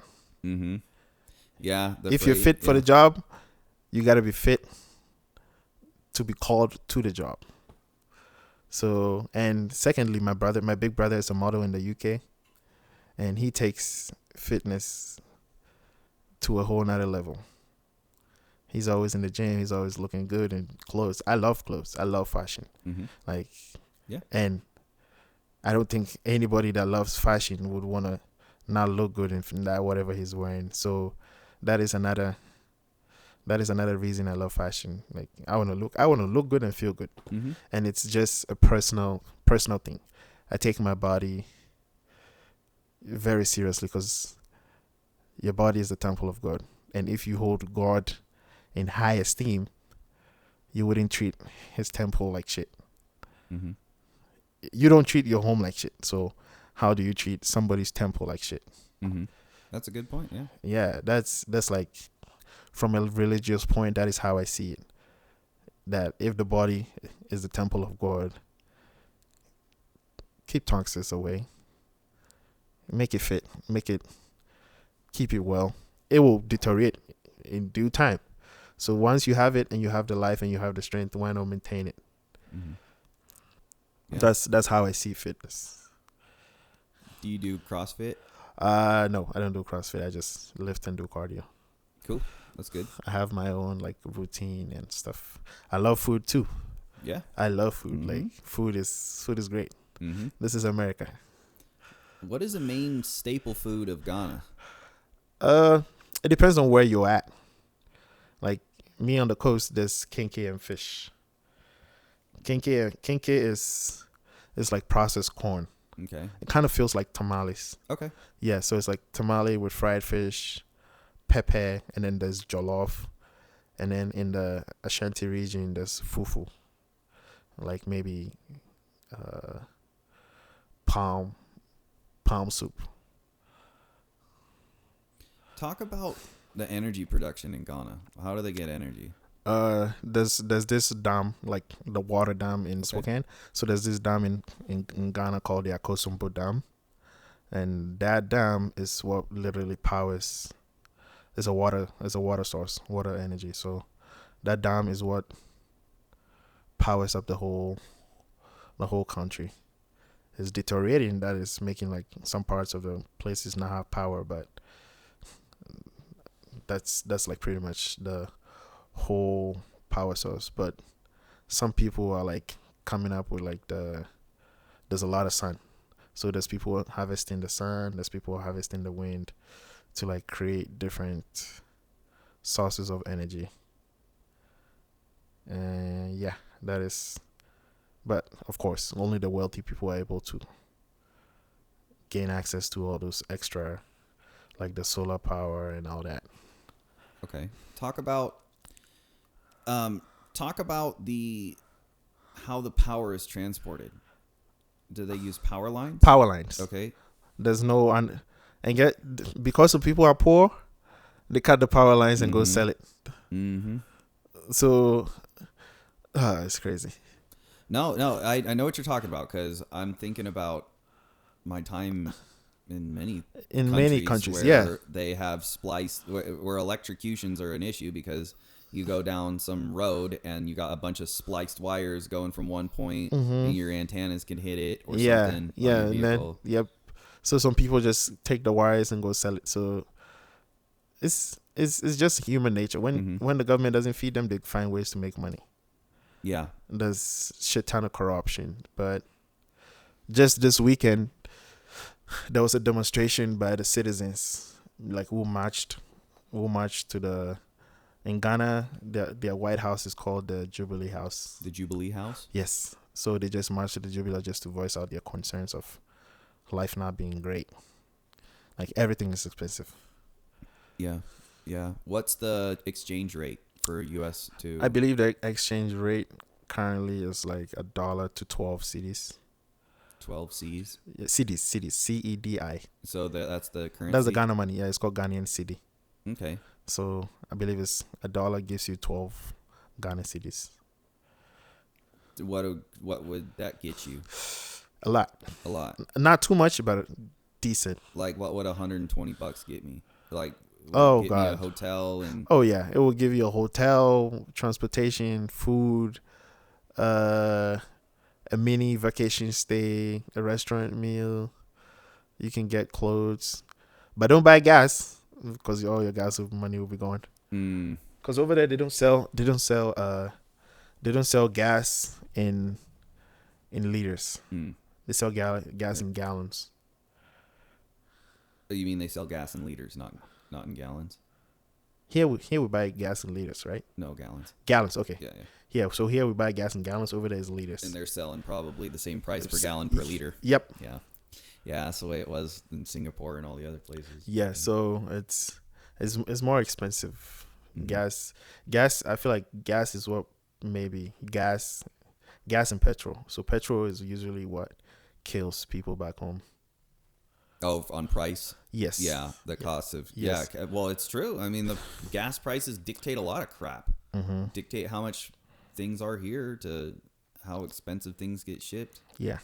Yeah. If you're fit for the job, you got to be fit to be called to the job. So, and secondly, my big brother is a model in the UK, and he takes fitness to a whole nother level. He's always in the gym. He's always looking good in clothes. I love clothes. I love fashion. Like, yeah. And I don't think anybody that loves fashion would want to not look good in that whatever he's wearing. So that is another reason I love fashion. Like, I want to look good and feel good. And it's just a personal thing. I take my body very seriously because your body is the temple of God. And if you hold God in high esteem, you wouldn't treat his temple like shit. You don't treat your home like shit. So how do you treat somebody's temple like shit? That's a good point. Yeah. Yeah, that's like, from a religious point, that is how I see it. That if the body is the temple of God, keep toxins away. Make it fit. Keep it well. It will deteriorate in due time. So once you have it and you have the life and you have the strength, why not maintain it? Yeah. That's how I see fitness. Do you do CrossFit? No, I don't do CrossFit. I just lift and do cardio. Cool. That's good. I have my own like routine and stuff. I love food too. Yeah. I love food. Like, food is great. This is America. What is the main staple food of Ghana? It depends on where you're at. Like, me on the coast, there's kenke and fish. Kenke is like processed corn. Okay. It kind of feels like tamales. Okay. Yeah, so it's like tamale with fried fish, pepper, and then there's jollof. And then in the Ashanti region, there's fufu. Like maybe palm soup. Talk about the energy production in Ghana. How do they get energy? There's this dam, like the water dam in Spokane. So there's this dam in Ghana called the Akosombo Dam, and that dam is what literally powers. It's a water source, water energy. So that dam is what powers up the whole country. It's deteriorating. That is making like some parts of the places not have power, but that's like pretty much the whole power source. But some people are like coming up with like there's a lot of sun, so there's people harvesting the sun, there's people harvesting the wind to like create different sources of energy. And yeah, that is, but of course only the wealthy people are able to gain access to all those extra, like the solar power and all that. Okay. Talk about how the power is transported. Do they use power lines? Power lines. Okay. There's no and because the people are poor, they cut the power lines and go sell it. So it's crazy. No, I know what you're talking about, because I'm thinking about my time in many countries where they have spliced, where electrocutions are an issue, because you go down some road and you got a bunch of spliced wires going from one point, and your antennas can hit it or something. Yeah, and then so some people just take the wires and go sell it. So it's just human nature. When the government doesn't feed them, they find ways to make money. Yeah, there's shit ton of corruption. But just this weekend, there was a demonstration by the citizens, like who marched to in Ghana, their White House is called the Jubilee House. The Jubilee House? Yes. So they just marched to the Jubilee just to voice out their concerns of life not being great. Like everything is expensive. Yeah. Yeah. What's the exchange rate for US to? I believe the exchange rate currently is like $1 to 12 cedis. 12 C's. Yeah, cedis, CEDI. So that's the currency. That's the Ghana money. Yeah, it's called Ghanaian cedi. Okay. So I believe it's $1 gives you 12 Ghana cedis. What would that get you? A lot. A lot. Not too much, but decent. Like what would $120 get me? Like Oh, get God. me a hotel and Oh yeah, it will give you a hotel, transportation, food, a mini vacation stay, a restaurant meal. You can get clothes, but don't buy gas because all your gas money will be gone. Because over there they don't sell gas in liters. They sell gas in gallons. You mean they sell gas in liters, not in gallons? Here we buy gas in liters, right? No, gallons. Gallons, okay. Yeah. Yeah, so here we buy gas in gallons. Over there is liters. And they're selling probably the same price per gallon per liter. Yep. Yeah. Yeah, that's the way it was in Singapore and all the other places. Yeah, so it's more expensive. Gas. I feel like gas is what maybe gas and petrol. So petrol is usually what kills people back home. Oh, on price? Yes. Yeah, the cost of... Yes. Yeah, well, it's true. I mean, the gas prices dictate a lot of crap. Dictate how much things are here to how expensive things get shipped. Yeah.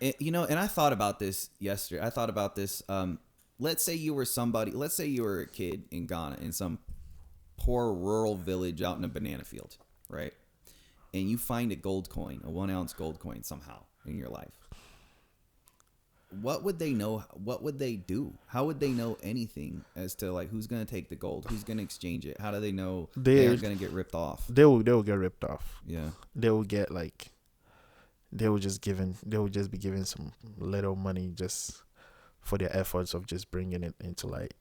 And I thought about this yesterday. Let's say you were a kid in Ghana in some poor rural village out in a banana field, right? And you find a 1 ounce gold coin somehow in your life. What would they know? What would they do? How would they know anything as to like who's going to take the gold? Who's going to exchange it? How do they know they aren't going to get ripped off? They will get ripped off. Yeah. They will get they will just be given some little money just for their efforts of just bringing it into light.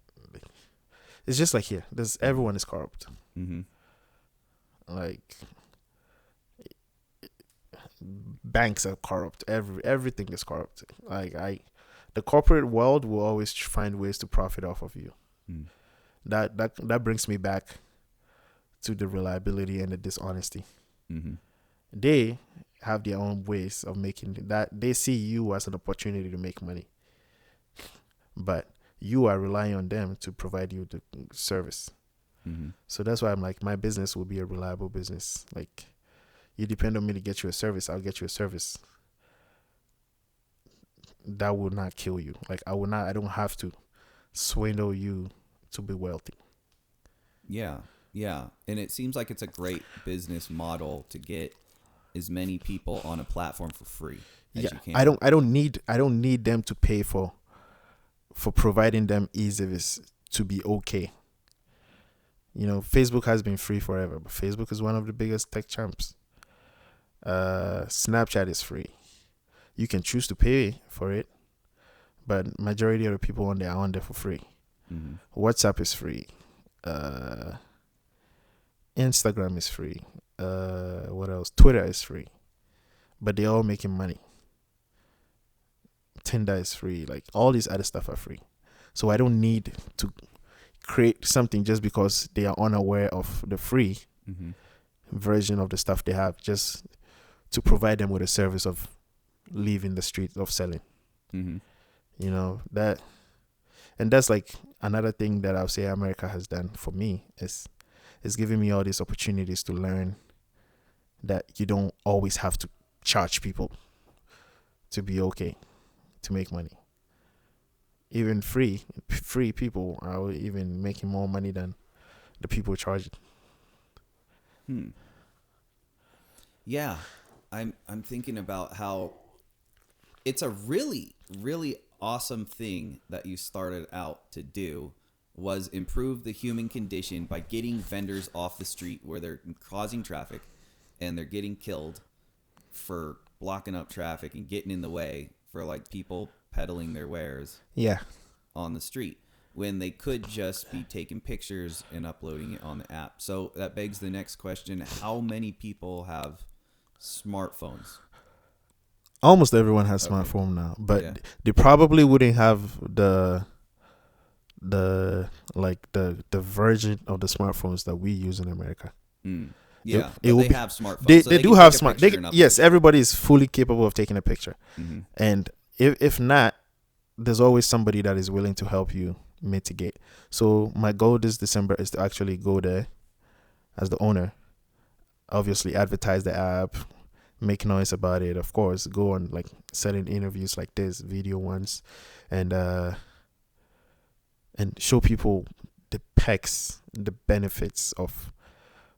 It's just like here. Everyone is corrupt. Like banks are corrupt. Everything is corrupt. The corporate world will always find ways to profit off of you. That brings me back to the reliability and the dishonesty. They have their own ways of making that. They see you as an opportunity to make money, but you are relying on them to provide you the service. So that's why I'm like, my business will be a reliable business. Like, you depend on me to get you a service, I'll get you a service that will not kill you. Like, I don't have to swindle you to be wealthy. Yeah. And it seems like it's a great business model to get as many people on a platform for free as you can. I don't need them to pay for providing them ease to be okay. Facebook has been free forever, but Facebook is one of the biggest tech champs. Snapchat is free. You can choose to pay for it, but majority of the people are on there for free. WhatsApp is free. Instagram is free. What else? Twitter is free, but they're all making money. Tinder is free. Like, all these other stuff are free. So I don't need to create something just because they are unaware of the free version of the stuff they have, just to provide them with a service of leaving the street of selling. That, and that's like another thing that I'll say America has done for me is giving me all these opportunities to learn that you don't always have to charge people to be okay, to make money. Even free people are even making more money than the people charging. Yeah, I'm thinking about how it's a really, really awesome thing that you started out to do was improve the human condition by getting vendors off the street where they're causing traffic and they're getting killed for blocking up traffic and getting in the way for like people peddling their wares on the street when they could just be taking pictures and uploading it on the app. So that begs the next question. How many people have smartphones? Almost everyone has Okay. smartphone now, but Yeah. they probably wouldn't have the version of the smartphones that we use in America. Yeah, It but will they be have smartphones. they so they they do can have take a smart. picture and upload Yes, it. everybody is fully capable of taking a picture, Mm-hmm. and if not, there's always somebody that is willing to help you mitigate. So my goal this December is to actually go there as the owner, obviously advertise the app, make noise about it, of course, go on like certain interviews like this, video ones, and show people the pecs, the benefits of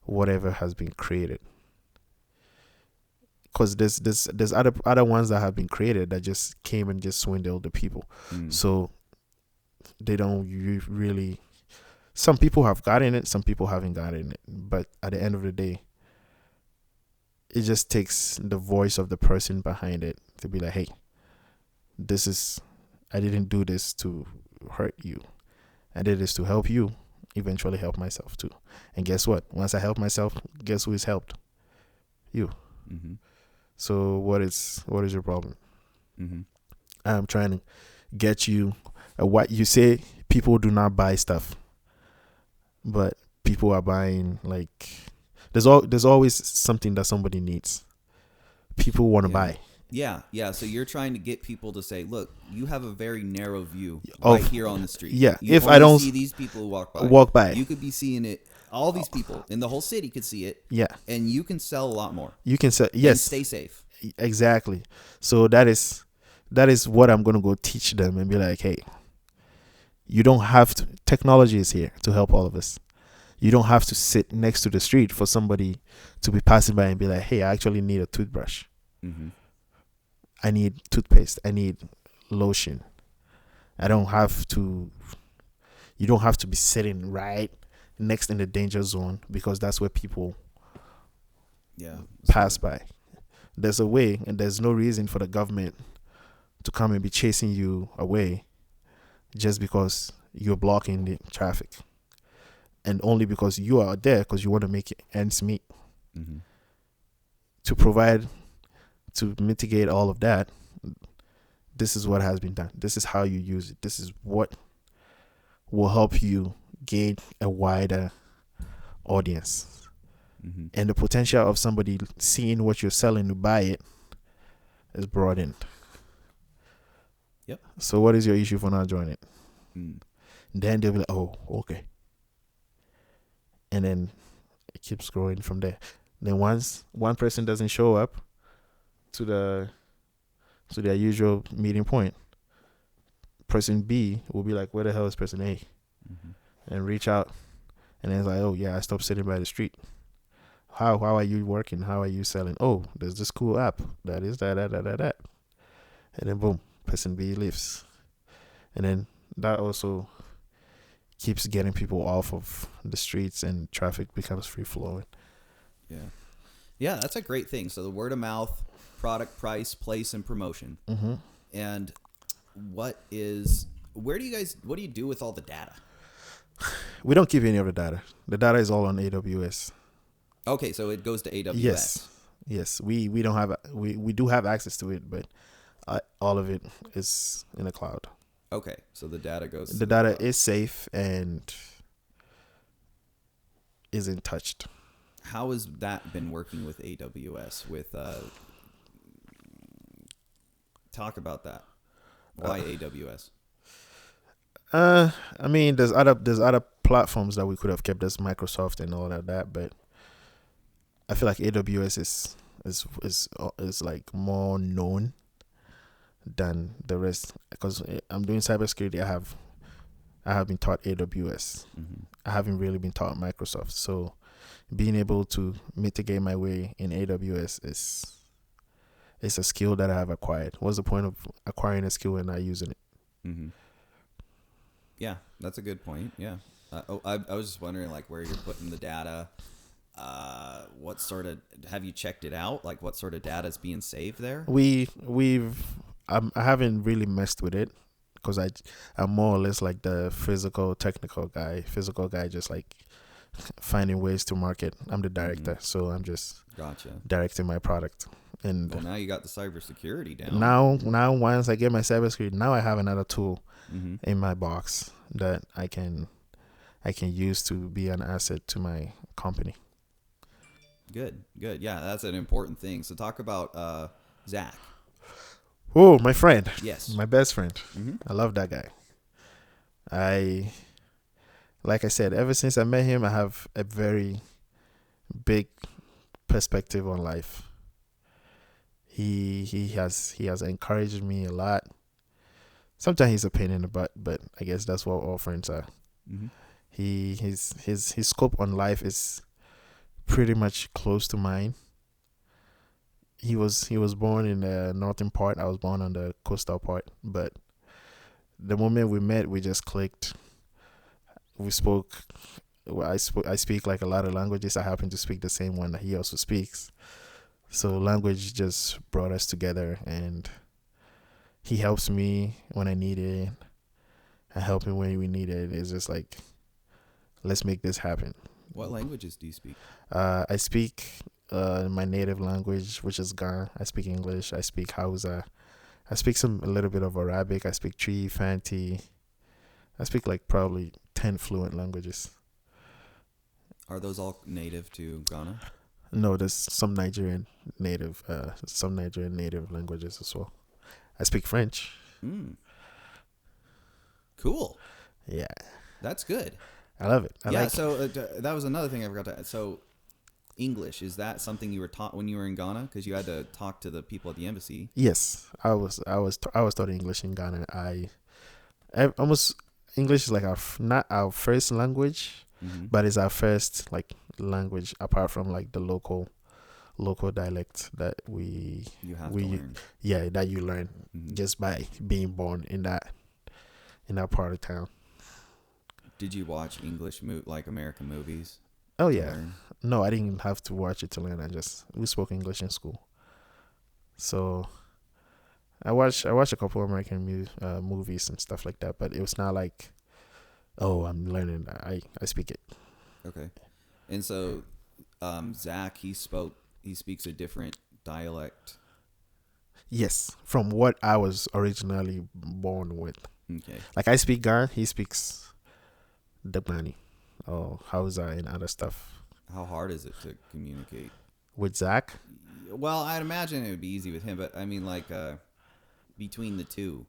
whatever has been created. Because there's other ones that have been created that just came and just swindled the people. So they don't really. Some people have gotten it, some people haven't gotten it. But at the end of the day, it just takes the voice of the person behind it to be like, hey, I didn't do this to hurt you. I did this to help you, eventually help myself too. And guess what? Once I help myself, guess who is helped? You. Mm-hmm. So what is your problem? Mm-hmm. I'm trying to get you what you say. People do not buy stuff, but people are buying like there's always something that somebody needs. People want to buy. Yeah. So you're trying to get people to say, "Look, you have a very narrow view Of- right here on the street. yeah, You if I only don't see these people who walk by, by. you could be seeing it. All these people in the whole city could see it, Yeah, and you can sell a lot more. you can say And yes, stay safe. exactly. So that is what I'm gonna go teach them and be like, hey, you don't have to. Technology is here to help all of us. You don't have to sit next to the street for somebody to be passing by and be like, hey, I actually need a toothbrush. Mm-hmm. I need toothpaste. I need lotion. I don't have to. You don't have to be sitting right next in the danger zone because that's where people pass by. There's a way, and there's no reason for the government to come and be chasing you away just because you're blocking the traffic, and only because you are there because you want to make ends meet. Mm-hmm. To mitigate all of that, this is what has been done. This is how you use it. This is what will help you gain a wider audience. Mm-hmm. And the potential of somebody seeing what you're selling to buy it is broadened. Yep. So what is your issue for not joining? Mm. Then they'll be like, oh, okay. And then it keeps growing from there. Then once one person doesn't show up to their usual meeting point, person B will be like, where the hell is person A? Mm-hmm. And reach out. And then it's like, oh yeah, I stopped sitting by the street. How are you working? How are you selling? Oh, there's this cool app that is that. And then boom, person B leaves. And then that also keeps getting people off of the streets and traffic becomes free flowing. Yeah, that's a great thing. So the word of mouth, product, price, place, and promotion. Mm-hmm. And what do you do with all the data? We don't keep any of the data. The data is all on AWS. Okay, so it goes to AWS. Yes. We don't have we do have access to it, but all of it is in the cloud. Okay, so the data goes. The data is safe and isn't touched. How has that been working with AWS? Talk about that. Why AWS? I mean, there's other platforms that we could have kept. There's Microsoft and all of that, but I feel like AWS is like more known than the rest because I'm doing cybersecurity. I have been taught AWS. Mm-hmm. I haven't really been taught Microsoft. So being able to mitigate my way in AWS is a skill that I have acquired. What's the point of acquiring a skill and not using it? Mm-hmm. Yeah, that's a good point. Yeah. I was just wondering like where you're putting the data. What sort of have you checked it out? Like what sort of data is being saved there? I haven't really messed with it because I'm more or less like the technical guy, just like finding ways to market. I'm the director, so I'm just Gotcha. directing my product And well, now you got the cybersecurity down. now once I get my cybersecurity, now I have another tool in my box that I can use to be an asset to my company. Good. Yeah, that's an important thing. So talk about Zach. Oh, my friend. Yes. My best friend. Mm-hmm. I love that guy. Like I said, ever since I met him, I have a very big perspective on life. He has encouraged me a lot. Sometimes he's a pain in the butt, but I guess that's what all friends are. Mm-hmm. His scope on life is pretty much close to mine. He was born in the northern part. I was born on the coastal part, but the moment we met, we just clicked. We spoke. Well, I speak like a lot of languages. I happen to speak the same one that he also speaks. So language just brought us together, and he helps me when I need it. I help him when we need it. It's just like, let's make this happen. What languages do you speak? I speak my native language, which is Ghana. I speak English. I speak Hausa. I speak a little bit of Arabic. I speak Tree, Fanti. I speak like probably 10 fluent languages. Are those all native to Ghana? No, there's some Nigerian native languages as well. I speak French. Cool. Yeah. That's good. I love it. So that was another thing I forgot to add. So English, is that something you were taught when you were in Ghana? Because you had to talk to the people at the embassy. Yes, I was taught English in Ghana. Almost English is like not our first language, but it's our first like language apart from like the local dialect that we learn. Yeah, that you learn just by being born in that part of town. Did you watch English like American movies? Oh yeah. No, I didn't have to watch it to learn. We spoke English in school. So I watched a couple of American movies and stuff like that, but it was not like, oh, I'm learning. I speak it. Okay. And so Zach, he speaks a different dialect. Yes, from what I was originally born with. Okay. Like I speak Ghana, he speaks Dagbani or Hausa and other stuff. How hard is it to communicate with Zach? Well, I'd imagine it would be easy with him, but I mean, like between the two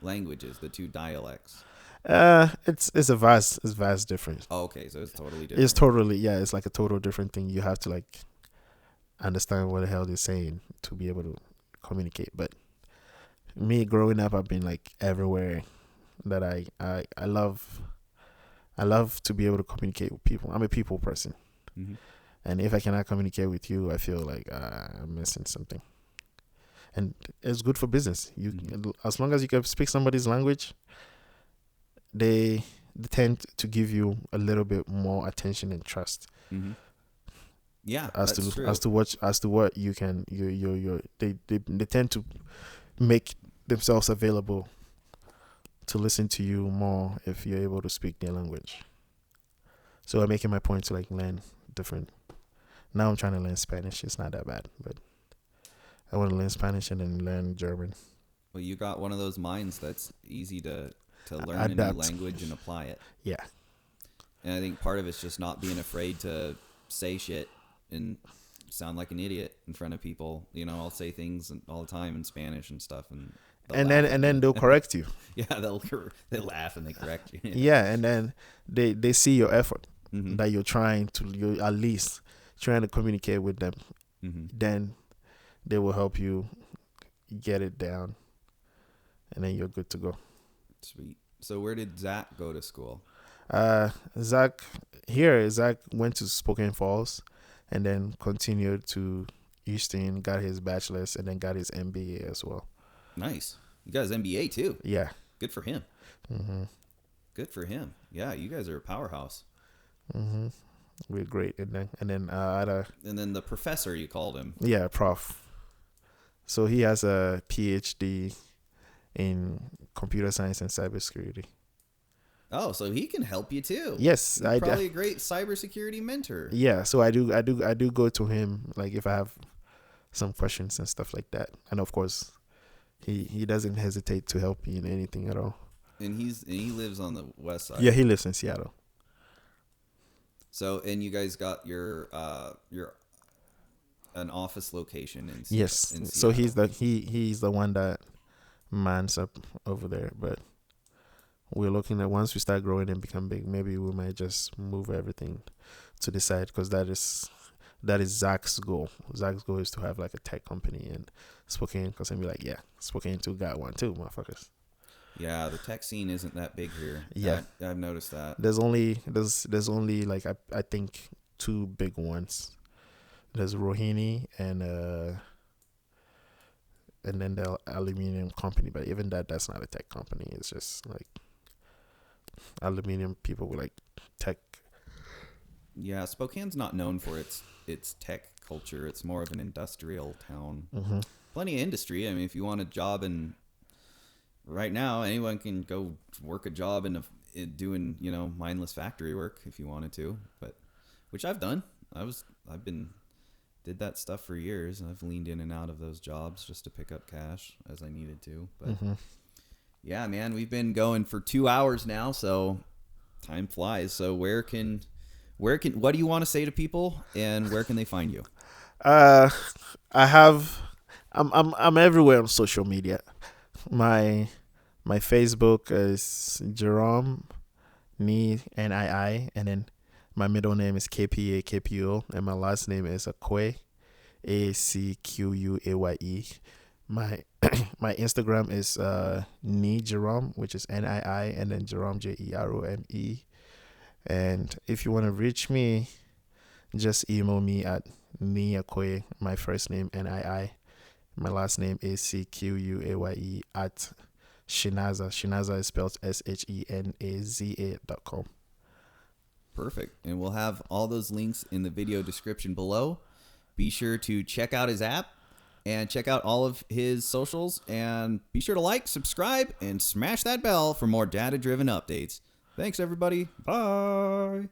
languages, the two dialects. It's a vast difference. Oh, okay, so it's totally different. It's like a total different thing. You have to like understand what the hell they're saying to be able to communicate. But me growing up, I've been like everywhere that I love to be able to communicate with people. I'm a people person. And if I cannot communicate with you, I feel like I'm missing something. And it's good for business. As long as you can speak somebody's language, they tend to give you a little bit more attention and trust. Yeah, as to what you can they tend to make themselves available to listen to you more if you're able to speak their language. So I'm making my point to like learn different. Now I'm trying to learn Spanish. It's not that bad, but I want to learn Spanish and then learn German. Well, you got one of those minds that's easy to learn a new language and apply it. Yeah. And I think part of it's just not being afraid to say shit and sound like an idiot in front of people. You know, I'll say things all the time in Spanish and stuff, and then they'll correct you. Yeah, they laugh and they correct you. Yeah, and then they see your effort that you're at least trying to communicate with them. Then they will help you get it down, and then you're good to go. Sweet. So where did Zach go to school? Zach went to Spokane Falls and then continued to Houston, got his bachelor's, and then got his MBA as well. Nice. You got his MBA too. Yeah. Good for him. Good for him. Yeah, you guys are a powerhouse. We're great. And then the professor, you called him. Yeah, prof. So he has a PhD in computer science and cybersecurity. Oh, so he can help you too. Yes, He's probably a great cybersecurity mentor. Yeah, so I do go to him like if I have some questions and stuff like that. And of course, he doesn't hesitate to help me in anything at all. And he lives on the west side. Yeah, he lives in Seattle. So, and you guys got your an office location in Yes. in So Seattle. he's the one that mans up over there. But we're looking at, once we start growing and become big, maybe we might just move everything to the side, because that is Zach's goal. Zach's goal is to have like a tech company in Spokane, because I'm be like, yeah, Spokane too got one too, motherfuckers. Yeah, the tech scene isn't that big here. Yeah. I've noticed that. There's only like I think two big ones. There's Rohini and then the aluminum company, but even that's not a tech company. It's just like aluminum people with like tech. Yeah, Spokane's not known for its tech culture. It's more of an industrial town. Mm-hmm. Plenty of industry. I mean, if you want a job right now, anyone can go work a job in doing, mindless factory work if you wanted to, but which I've done. Did that stuff for years, and I've leaned in and out of those jobs just to pick up cash as I needed to. But yeah, man, we've been going for 2 hours now, so time flies. So what do you want to say to people, and where can they find you? I'm everywhere on social media. My Facebook is Jerome Nii Nii, and then my middle name is KPO, and my last name is Acquaye, Acquaye. My Instagram is Nii Jerome, which is NII, and then Jerome Jerome. And if you want to reach me, just email me at Nii Acquaye, my first name NII, my last name Acquaye at Shinaza. Shinaza is spelled SHENAZA.com. Perfect. And we'll have all those links in the video description below. Be sure to check out his app and check out all of his socials. And be sure to like, subscribe, and smash that bell for more data-driven updates. Thanks, everybody. Bye.